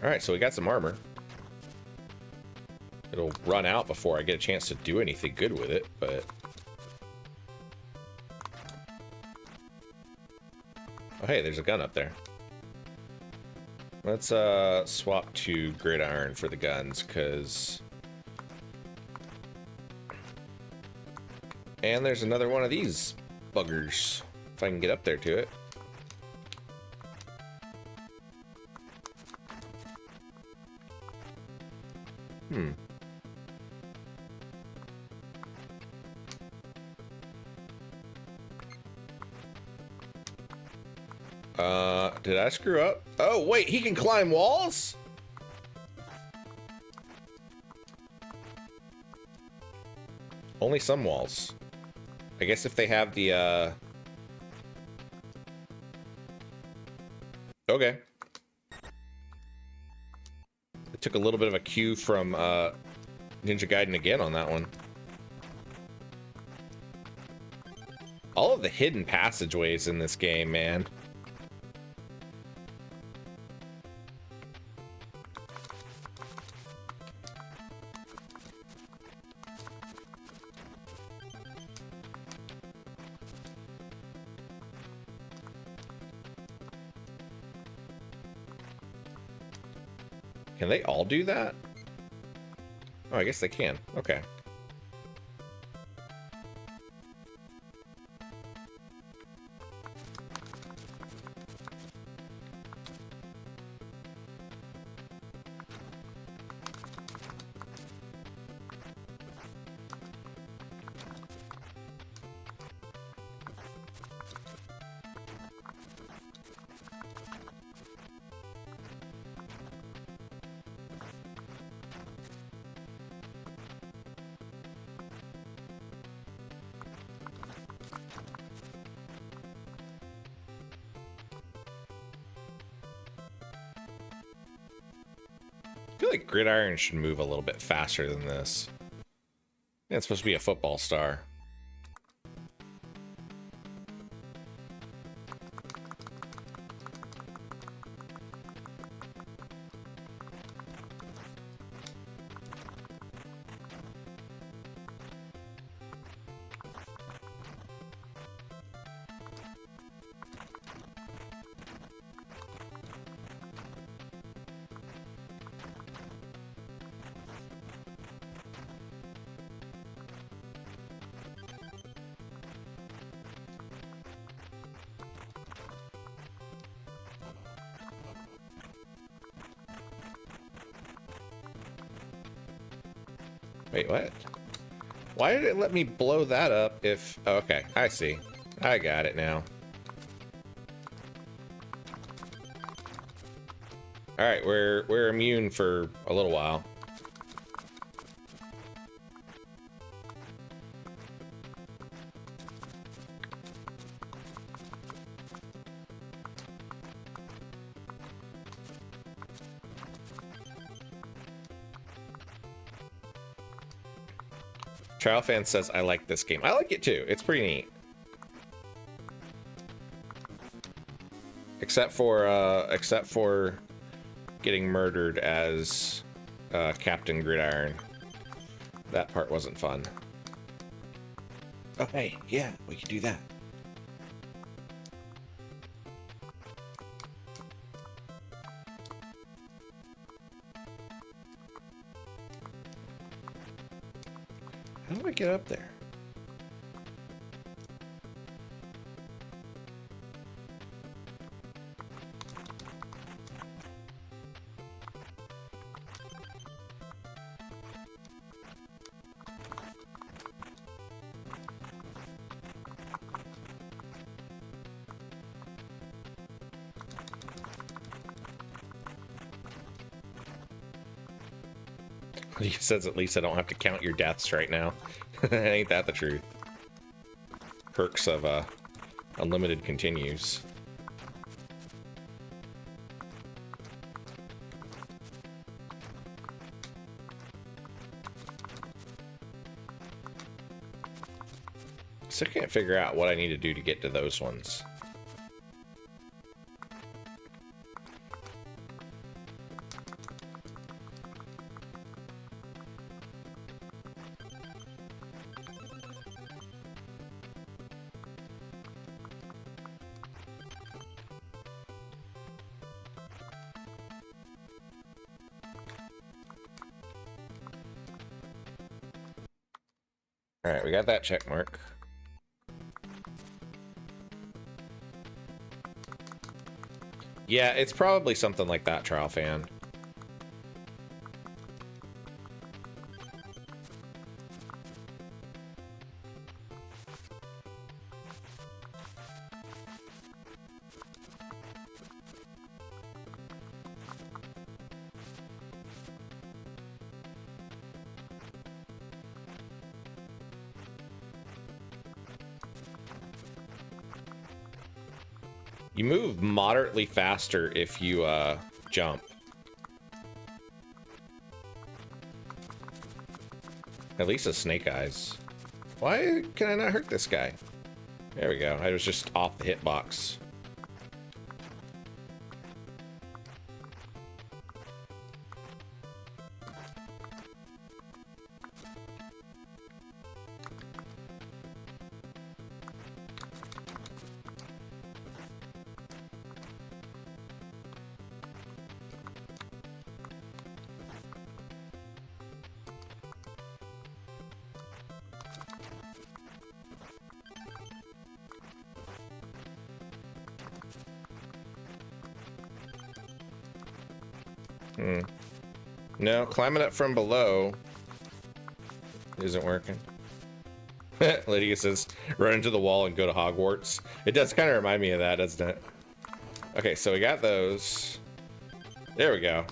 Alright, so we got some armor. It'll run out before I get a chance to do anything good with it, but... Oh, hey, there's a gun up there. Let's swap to gridiron for the guns, because... And there's another one of these buggers, if I can get up there to it. Did I screw up? Oh, wait, he can climb walls? Only some walls. I guess if they have the, Okay. The Took a little bit of a cue from Ninja Gaiden again on that one. All of the hidden passageways in this game, man. Can they all do that? Oh, I guess they can. Okay. I feel like Gridiron should move a little bit faster than this. Yeah, it's supposed to be a football star. Wait, what? Why did it let me blow that up if... Oh, okay, I see. I got it now. Alright, we're immune for a little while. Trial Fan says, I like this game. I like it too. It's pretty neat. Except for getting murdered as Captain Gridiron. That part wasn't fun. Oh, hey, yeah, we can do that. How do I get up there? He says, at least I don't have to count your deaths right now. Ain't that the truth? Perks of unlimited continues. Still can't figure out what I need to do to get to those ones. All right, we got that check mark. Yeah, it's probably something like that, Trial Fan. You move moderately faster if you jump. At least it's Snake Eyes. Why can I not hurt this guy? There we go. I was just off the hitbox. No, climbing up from below isn't working. Lydia says, run into the wall and go to Hogwarts. It does kind of remind me of that, doesn't it? Okay, so we got those. There we go.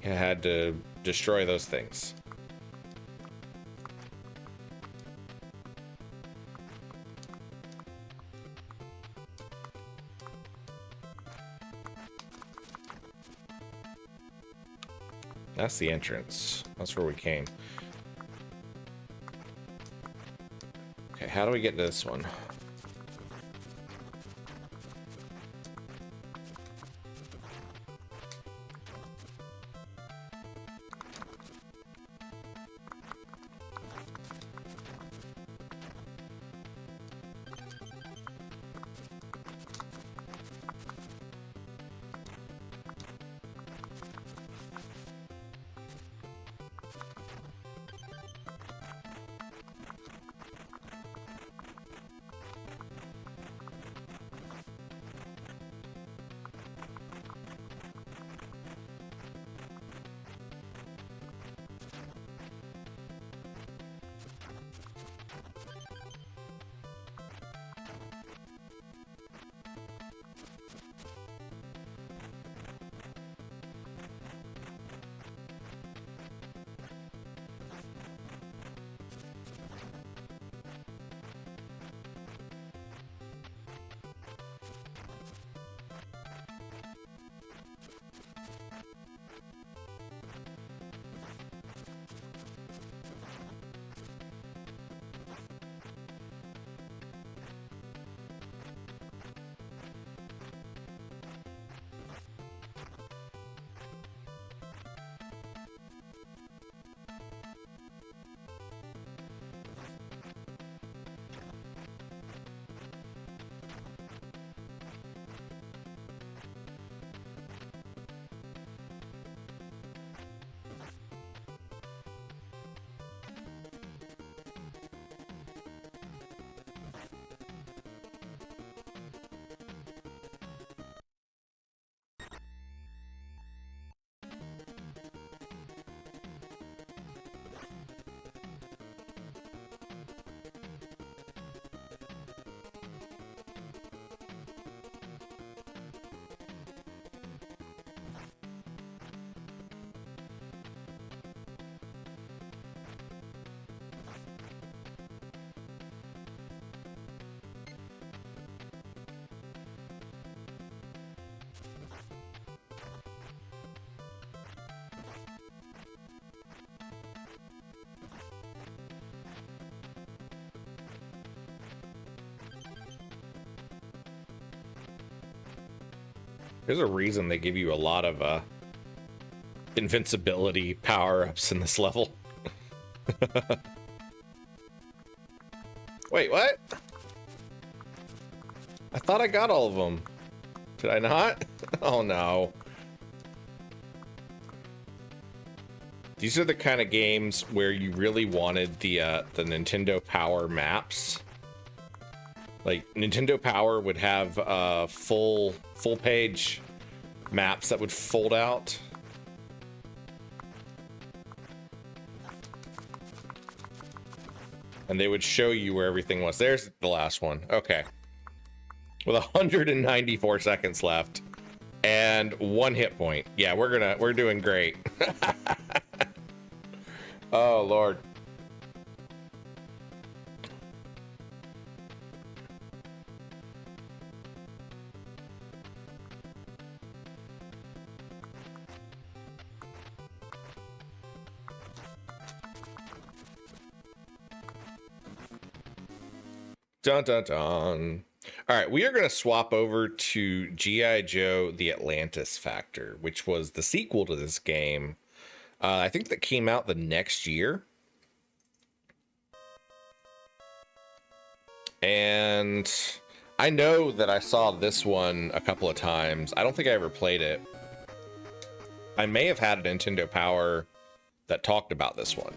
I had to destroy those things. That's the entrance. That's where we came. Okay, how do we get to this one? There's a reason they give you a lot of invincibility power-ups in this level. Wait, what? I thought I got all of them. Did I not? Oh no. These are the kind of games where you really wanted the Nintendo Power maps. Like, Nintendo Power would have full page maps that would fold out. And they would show you where everything was. There's the last one. Okay. With 194 seconds left and 1 hit point. Yeah, we're doing great. Oh, Lord. Dun dun dun. All right, we are going to swap over to G.I. Joe: The Atlantis Factor, which was the sequel to this game. I think that came out the next year. And I know that I saw this one a couple of times. I don't think I ever played it. I may have had a Nintendo Power that talked about this one.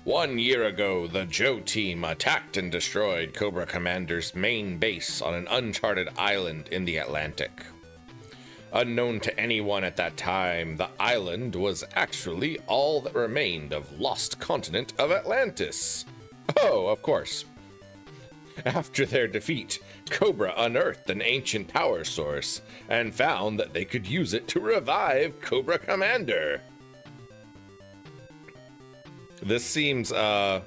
1 year ago, the Joe team attacked and destroyed Cobra Commander's main base on an uncharted island in the Atlantic. Unknown to anyone at that time, the island was actually all that remained of lost continent of Atlantis. Oh, of course. After their defeat, Cobra unearthed an ancient power source and found that they could use it to revive Cobra Commander. This seems, kind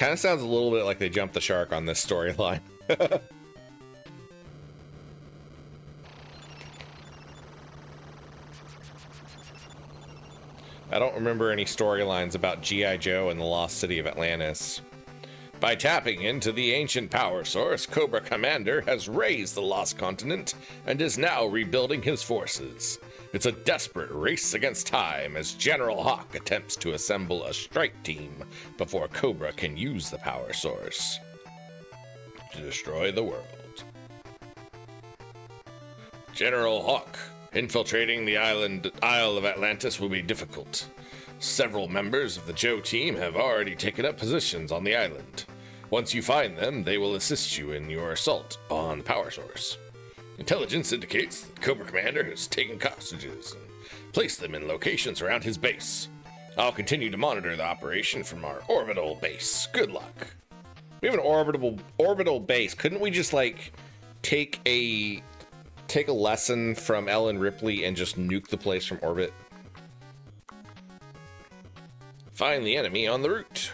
of sounds a little bit like they jumped the shark on this storyline. I don't remember any storylines about G.I. Joe and the lost city of Atlantis. By tapping into the ancient power source, Cobra Commander has raised the lost continent and is now rebuilding his forces. It's a desperate race against time as General Hawk attempts to assemble a strike team before Cobra can use the power source to destroy the world. General Hawk, infiltrating the Isle of Atlantis will be difficult. Several members of the Joe team have already taken up positions on the island. Once you find them, they will assist you in your assault on the power source. Intelligence indicates that Cobra Commander has taken hostages and placed them in locations around his base. I'll continue to monitor the operation from our orbital base. Good luck. We have an orbital base. Couldn't we just like take a lesson from Ellen Ripley and just nuke the place from orbit? Find the enemy on the route.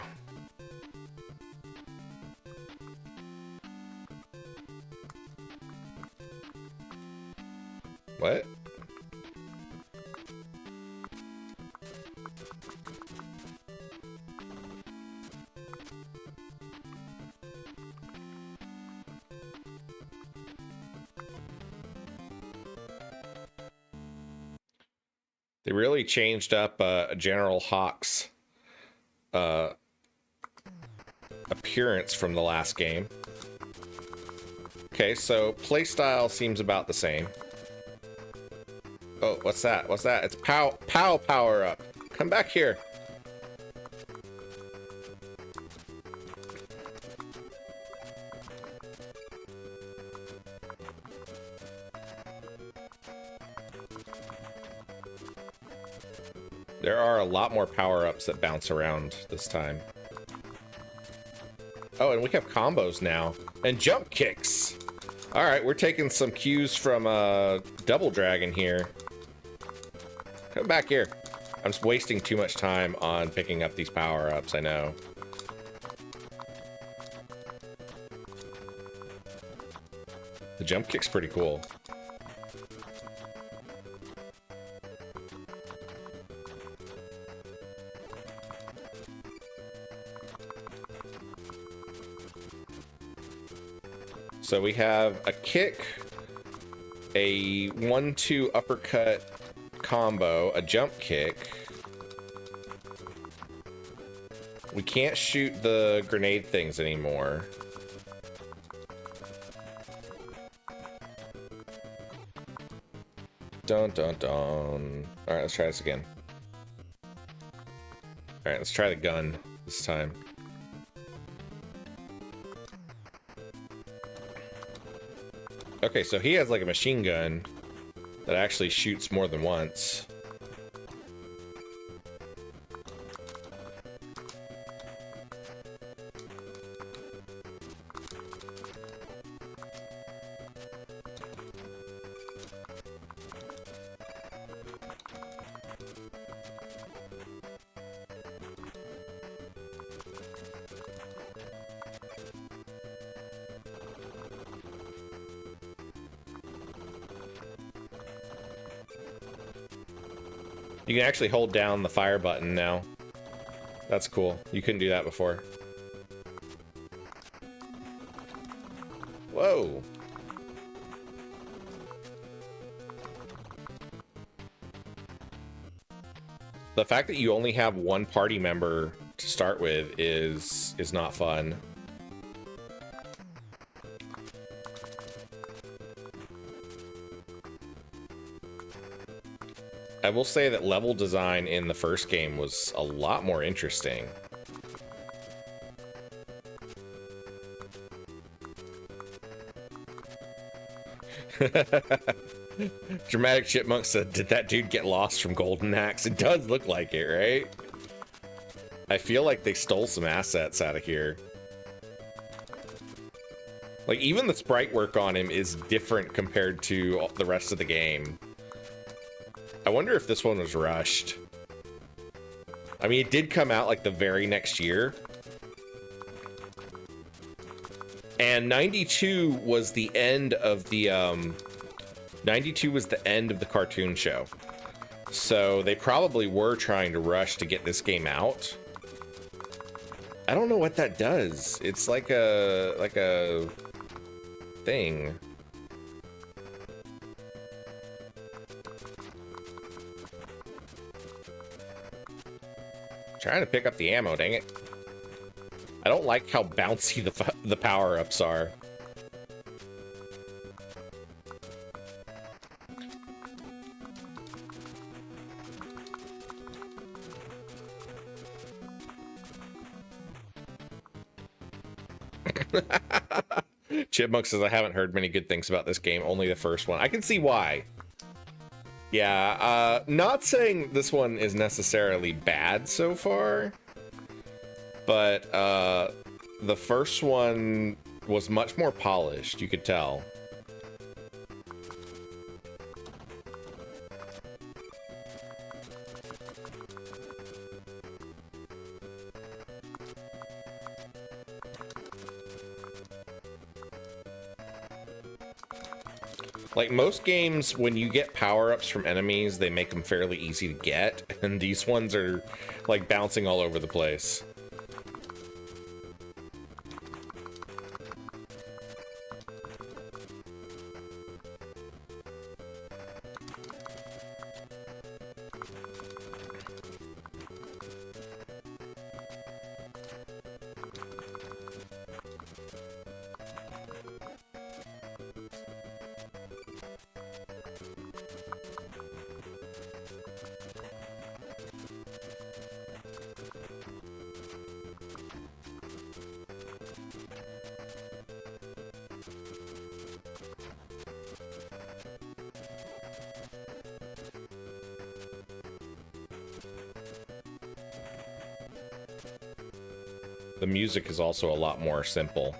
What? They really changed up General Hawk's appearance from the last game. Okay, so playstyle seems about the same. Oh, what's that? What's that? It's pow power up. Come back here. There are a lot more power-ups that bounce around this time. Oh, and we have combos now. And jump kicks! Alright, we're taking some cues from Double Dragon here. Come back here. I'm just wasting too much time on picking up these power-ups, I know. The jump kick's pretty cool. So we have a kick, a 1-2 uppercut combo, a jump kick. We can't shoot the grenade things anymore. Dun dun dun. Alright, let's try this again. Alright, let's try the gun this time. Okay, so he has like a machine gun that actually shoots more than once. You can actually hold down the fire button now. That's cool. You couldn't do that before. Whoa. The fact that you only have one party member to start with is not fun. I will say that level design in the first game was a lot more interesting. Dramatic Chipmunk said, did that dude get lost from Golden Axe? It does look like it, right? I feel like they stole some assets out of here. Like, even the sprite work on him is different compared to the rest of the game. I wonder if this one was rushed. I mean, it did come out like the very next year. And 92 was the end of the 92 was the end of the cartoon show. So they probably were trying to rush to get this game out. I don't know what that does. It's like a thing. Trying to pick up the ammo, dang it. I don't like how bouncy the power-ups are. Chipmunk says, I haven't heard many good things about this game, only the first one. I can see why. Yeah, not saying this one is necessarily bad so far, but the first one was much more polished, you could tell. Like most games, when you get power-ups from enemies, they make them fairly easy to get, and these ones are like bouncing all over the place. The music is also a lot more simple.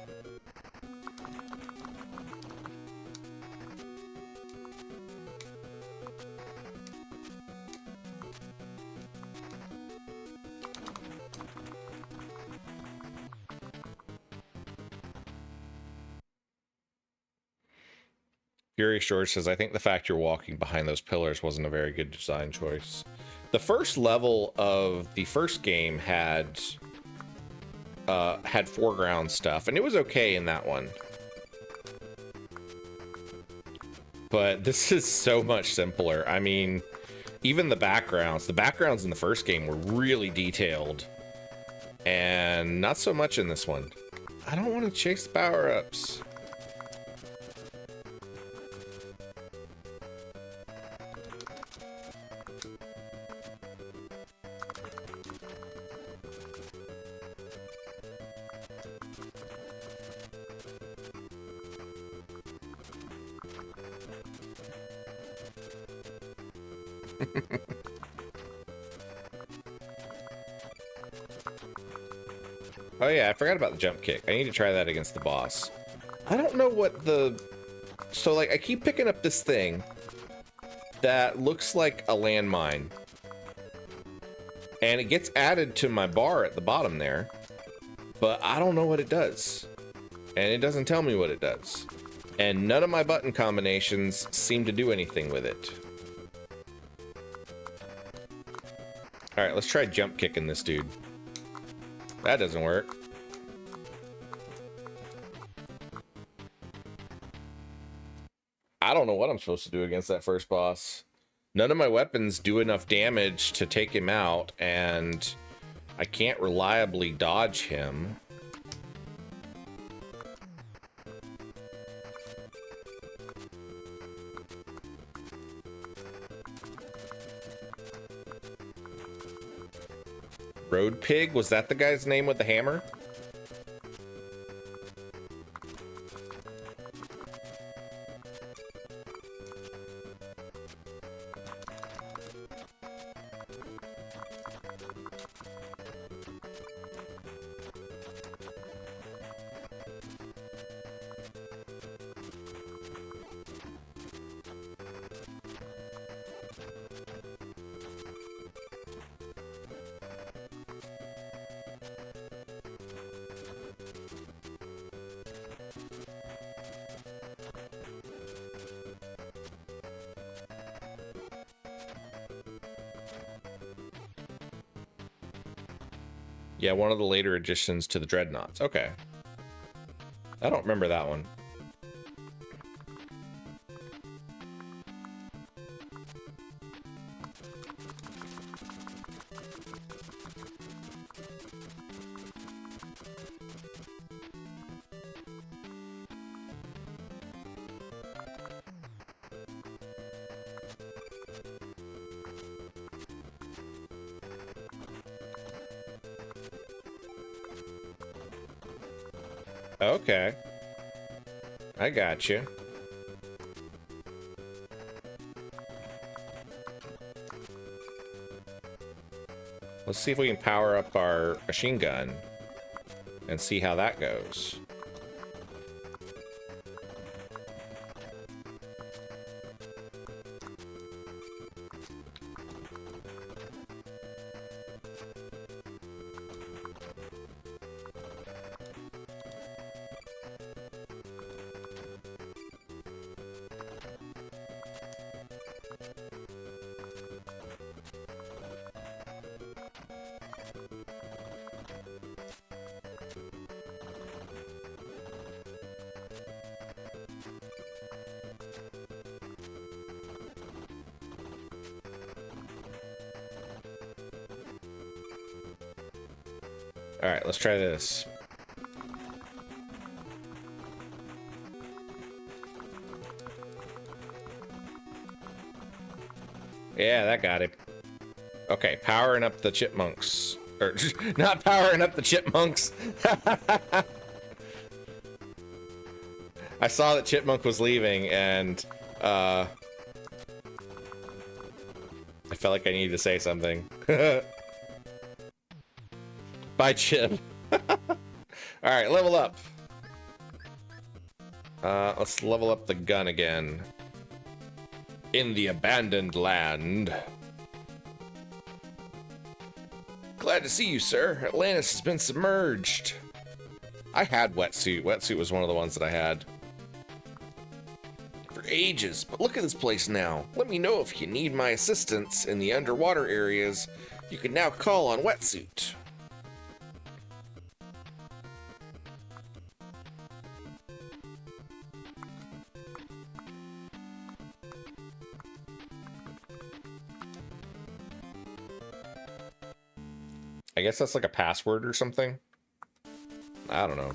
Fury George says, I think the fact you're walking behind those pillars wasn't a very good design choice. The first level of the first game had foreground stuff, and it was okay in that one. But this is so much simpler. I mean, even the backgrounds in the first game were really detailed, and not so much in this one. I don't want to chase the power-ups. Oh yeah, I forgot about the jump kick. I need to try that against the boss. I don't know what the... So, like, I keep picking up this thing that looks like a landmine. And it gets added to my bar at the bottom there. But I don't know what it does. And it doesn't tell me what it does. And none of my button combinations seem to do anything with it. Alright, let's try jump kicking this dude. That doesn't work. I don't know what I'm supposed to do against that first boss. None of my weapons do enough damage to take him out, and I can't reliably dodge him. Road Pig? Was that the guy's name with the hammer? Yeah, one of the later additions to the Dreadnoughts. Okay. I don't remember that one. Okay. I got you. Let's see if we can power up our machine gun and see how that goes. All right, let's try this. Yeah, that got it. Okay, powering up the chipmunks. Or, not powering up the chipmunks. I saw that Chipmunk was leaving, and I felt like I needed to say something. Bye, Chip. Alright, level up. Let's level up the gun again. In the abandoned land. Glad to see you, sir. Atlantis has been submerged. I had Wetsuit. Wetsuit was one of the ones that I had for ages, but look at this place now. Let me know if you need my assistance in the underwater areas. You can now call on Wetsuit. I guess that's like a password or something. I don't know.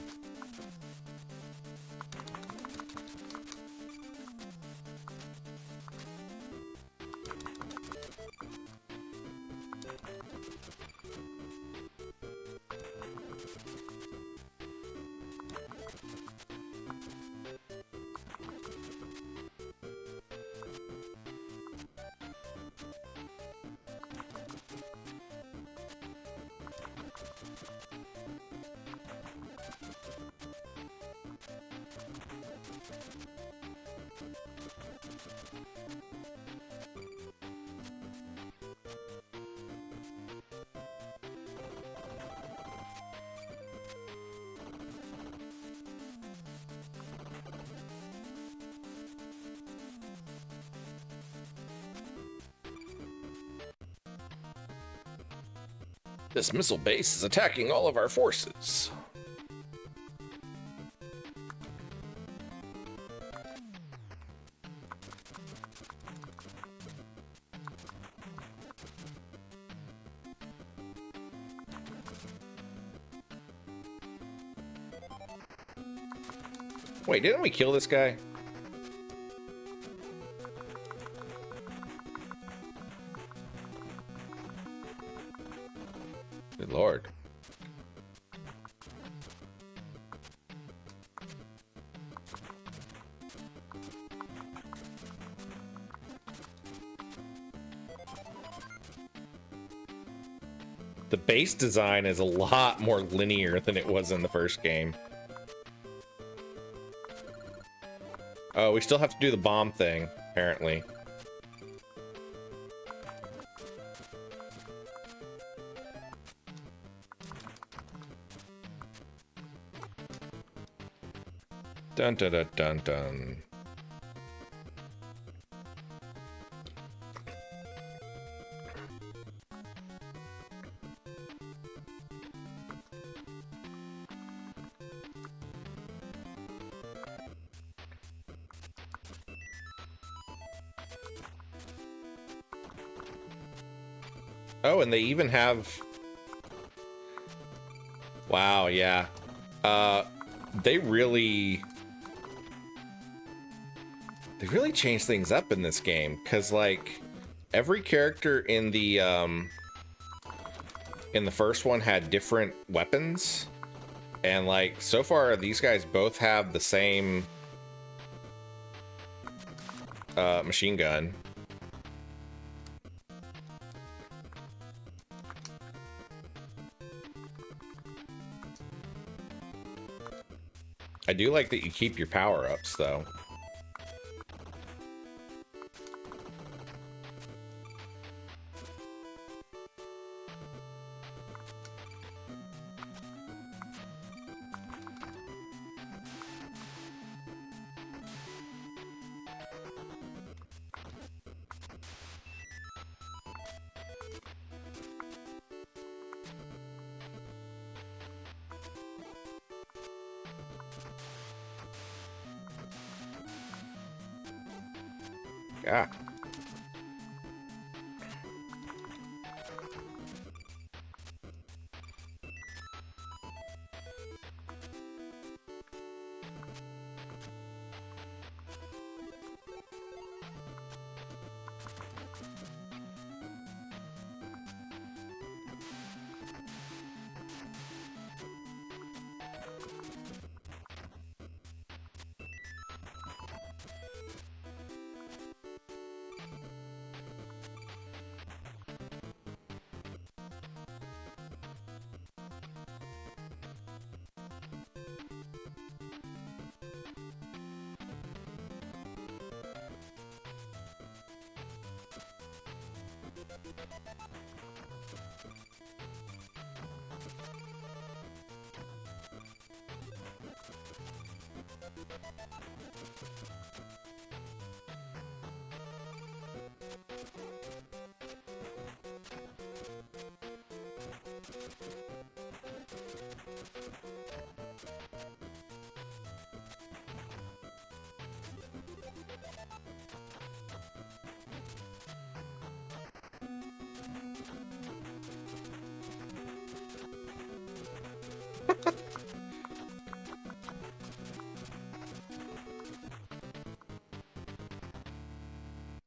This missile base is attacking all of our forces. Wait, didn't we kill this guy? Good lord. The base design is a lot more linear than it was in the first game. Oh, we still have to do the bomb thing, apparently. Dun dun dun dun dun. Oh, and they even have... Wow, yeah. They really changed things up in this game, because, like, every character in the first one had different weapons, and, like, so far, these guys both have the same machine gun. I do like that you keep your power-ups, though. Yeah.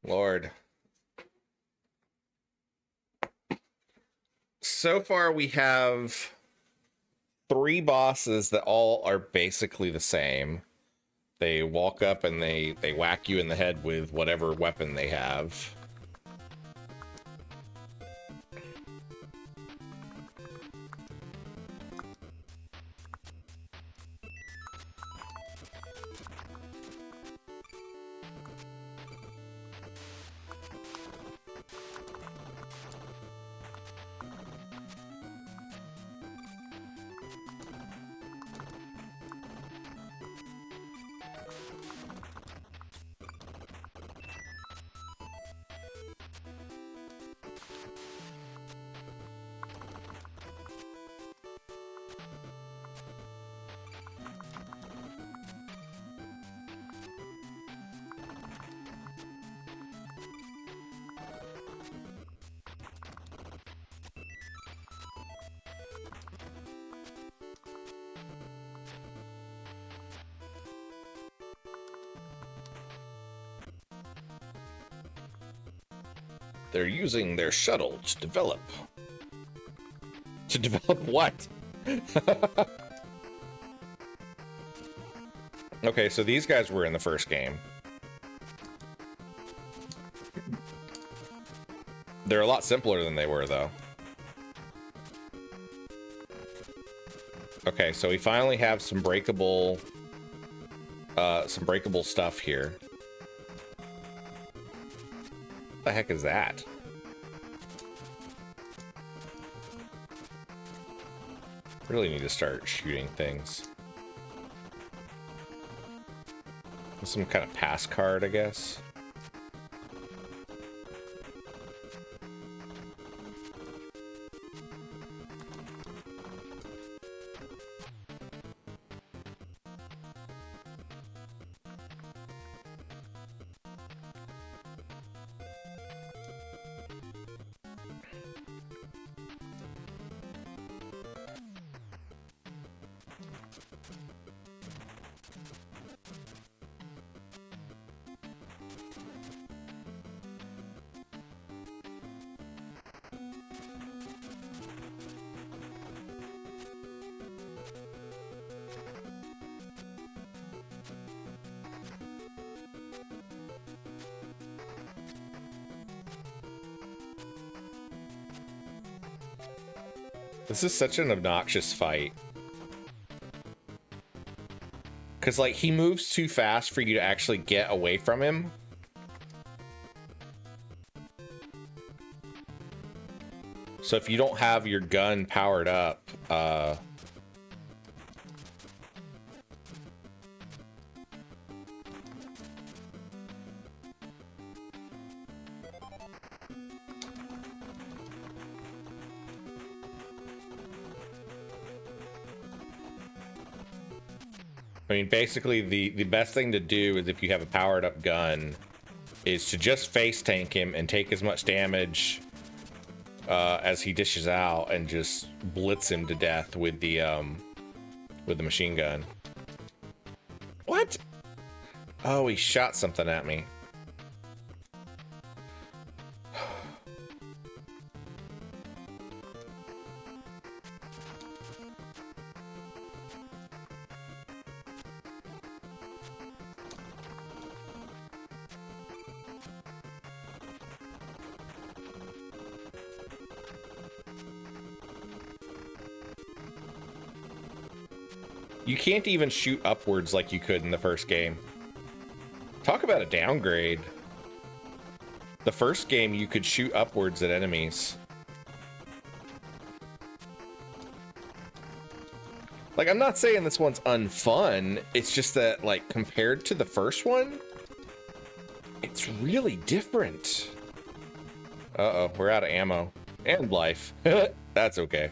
Lord. So far we have 3 bosses that all are basically the same. They walk up and they whack you in the head with whatever weapon they have. They're using their shuttle to develop. To develop what? Okay, so these guys were in the first game. They're a lot simpler than they were, though. Okay, so we finally have some breakable stuff here. What the heck is that? Really need to start shooting things. Some kind of pass card, I guess. This is such an obnoxious fight. Because, like, he moves too fast for you to actually get away from him. So if you don't have your gun powered up, I mean, basically, the best thing to do is if you have a powered up gun is to just face tank him and take as much damage as he dishes out and just blitz him to death with the machine gun. What? Oh, he shot something at me. You can't even shoot upwards like you could in the first game. Talk about a downgrade. The first game, you could shoot upwards at enemies. Like, I'm not saying this one's unfun. It's just that, like, compared to the first one, it's really different. Uh-oh, we're out of ammo. And life. That's okay.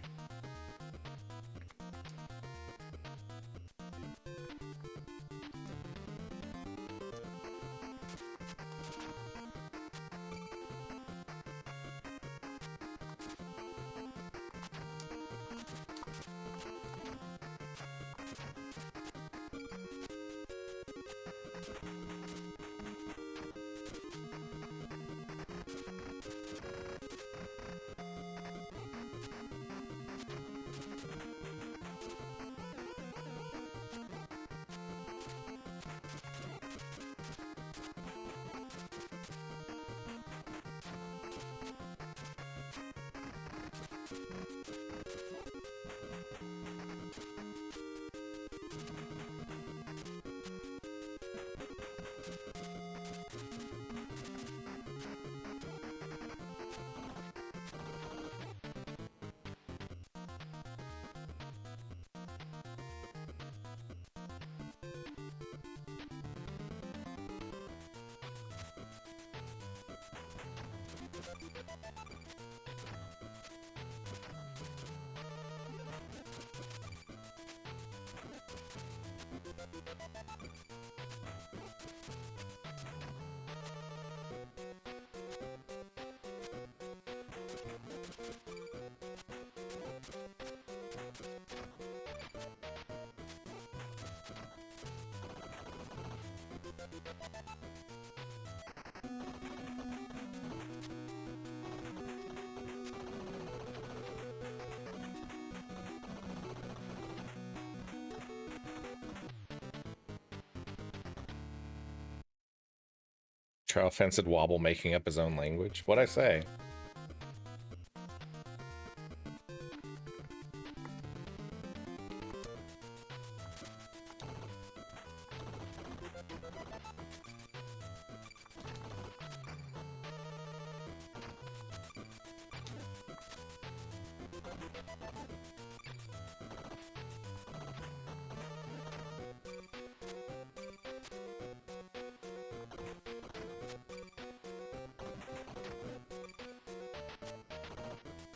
Trial Fence said Wobble making up his own language. What'd I say?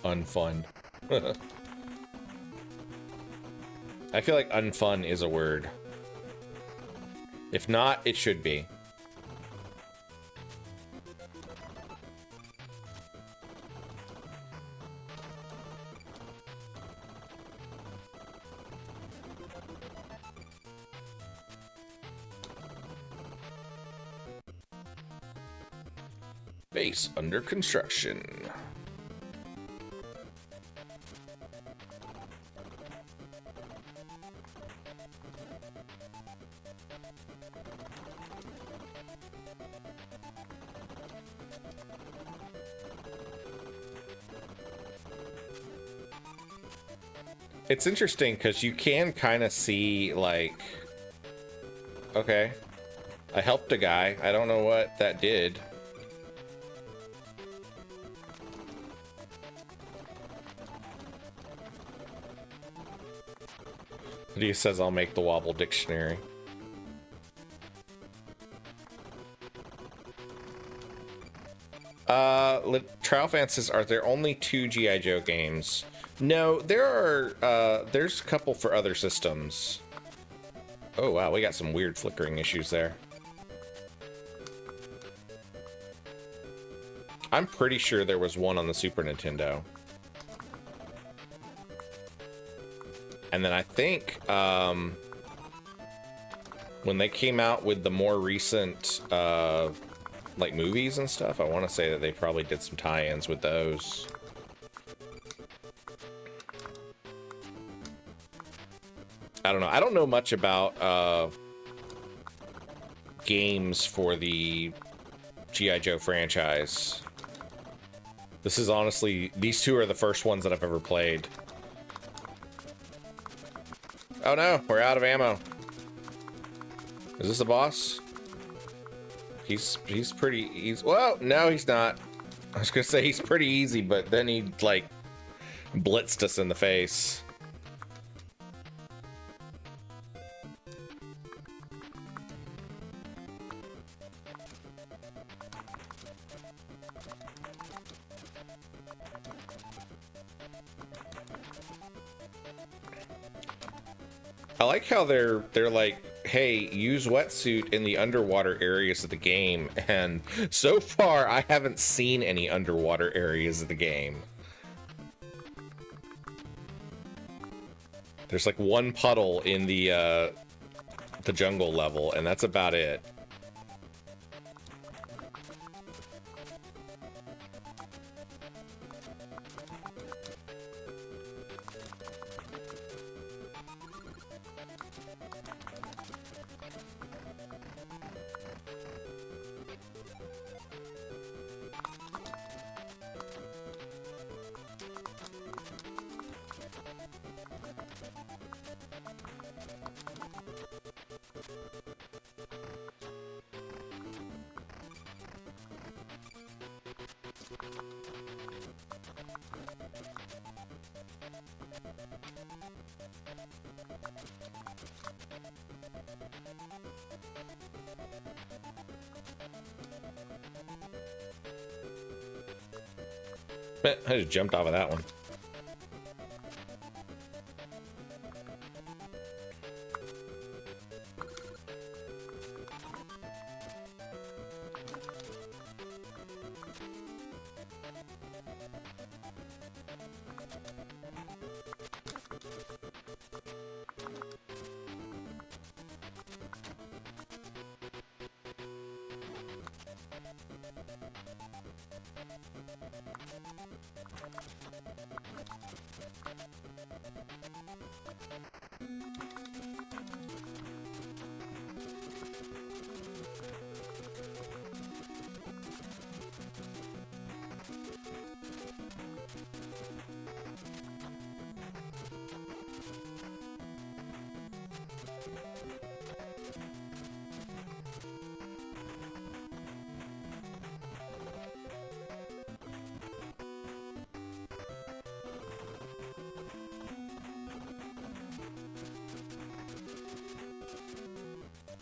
Unfun. I feel like unfun is a word. If not, it should be. Base under construction. It's interesting because you can kind of see, like, okay, I helped a guy. I don't know what that did. He says I'll make the Wobble dictionary. Trial Fances, are there only 2 G.I. Joe games? No, there are, there's a couple for other systems. Oh, wow, we got some weird flickering issues there. I'm pretty sure there was one on the Super Nintendo. And then I think, when they came out with the more recent, like, movies and stuff, I want to say that they probably did some tie-ins with those. I don't know. I don't know much about games for the G.I. Joe franchise. This is honestly, these 2 are the first ones that I've ever played. Oh no, we're out of ammo. Is this a boss? He's pretty easy. Well, no, he's not. I was gonna say he's pretty easy, but then he, like, blitzed us in the face. I like how they're like, hey, use wetsuit in the underwater areas of the game, and so far I haven't seen any underwater areas of the game. There's like one puddle in the jungle level, and that's about it. I just jumped off of that one.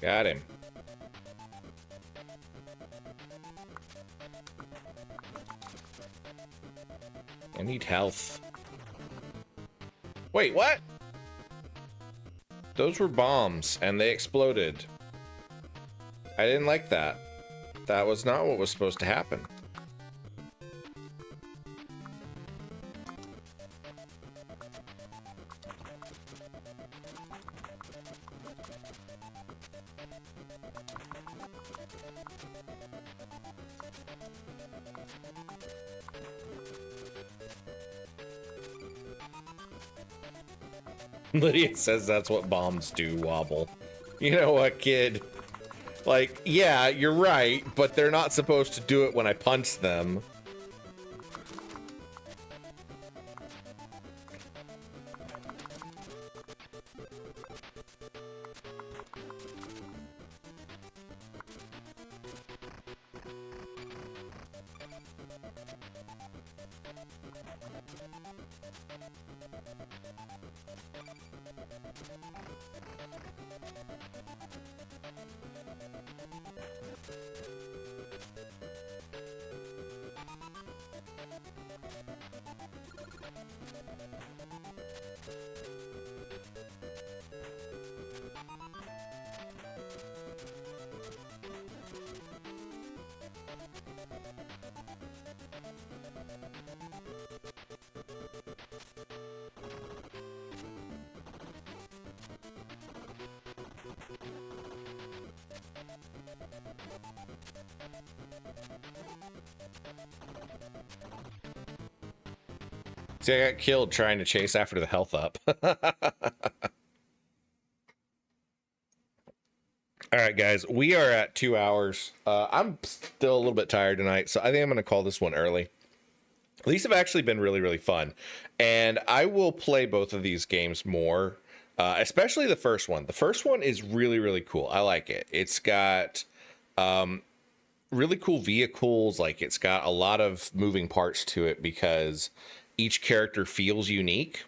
Got him. I need health. Wait, what? Those were bombs, and they exploded. I didn't like that. That was not what was supposed to happen. Lydia says that's what bombs do, Wobble. You know what, kid? Like, yeah, you're right, but they're not supposed to do it when I punch them. See, I got killed trying to chase after the health up. All right, guys, we are at 2 hours. I'm still a little bit tired tonight, so I think I'm going to call this one early. These have actually been really, really fun, and I will play both of these games more, especially the first one. The first one is really, really cool. I like it. It's got really cool vehicles. Like, it's got a lot of moving parts to it because each character feels unique.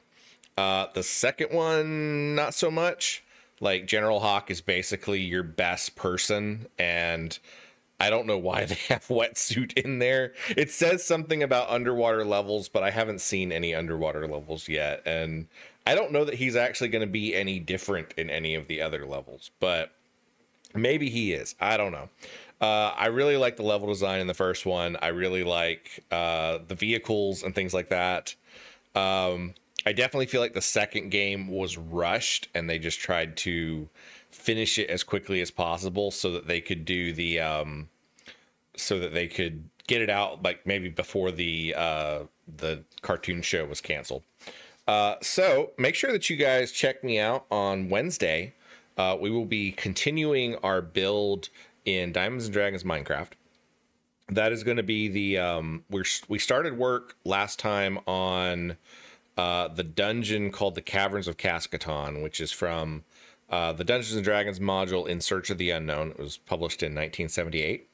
The second one, not so much. Like, General Hawk is basically your best person, and I don't know why they have wetsuit in there. It says something about underwater levels, but I haven't seen any underwater levels yet, and I don't know that he's actually going to be any different in any of the other levels, but maybe he is. I don't know. I really like the level design in the first one. I really like the vehicles and things like that. I definitely feel like the second game was rushed and they just tried to finish it as quickly as possible so that they could do the so that they could get it out like maybe before the cartoon show was canceled. So make sure that you guys check me out on Wednesday. We will be continuing our build in Diamonds and Dragons Minecraft. That is going to be the we started work last time on the dungeon called the Caverns of Cascaton, which is from the Dungeons and Dragons module In Search of the Unknown. It was published in 1978.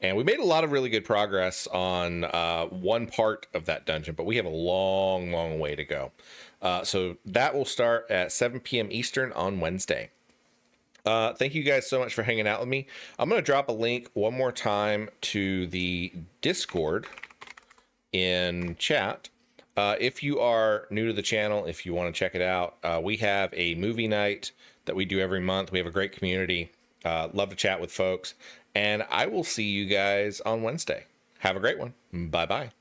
And we made a lot of really good progress on one part of that dungeon, but we have a long, long way to go. So that will start at 7 p.m. Eastern on Wednesday. Thank you guys so much for hanging out with me. I'm going to drop a link one more time to the Discord in chat. If you are new to the channel, if you want to check it out, we have a movie night that we do every month. We have a great community. Love to chat with folks. And I will see you guys on Wednesday. Have a great one. Bye-bye.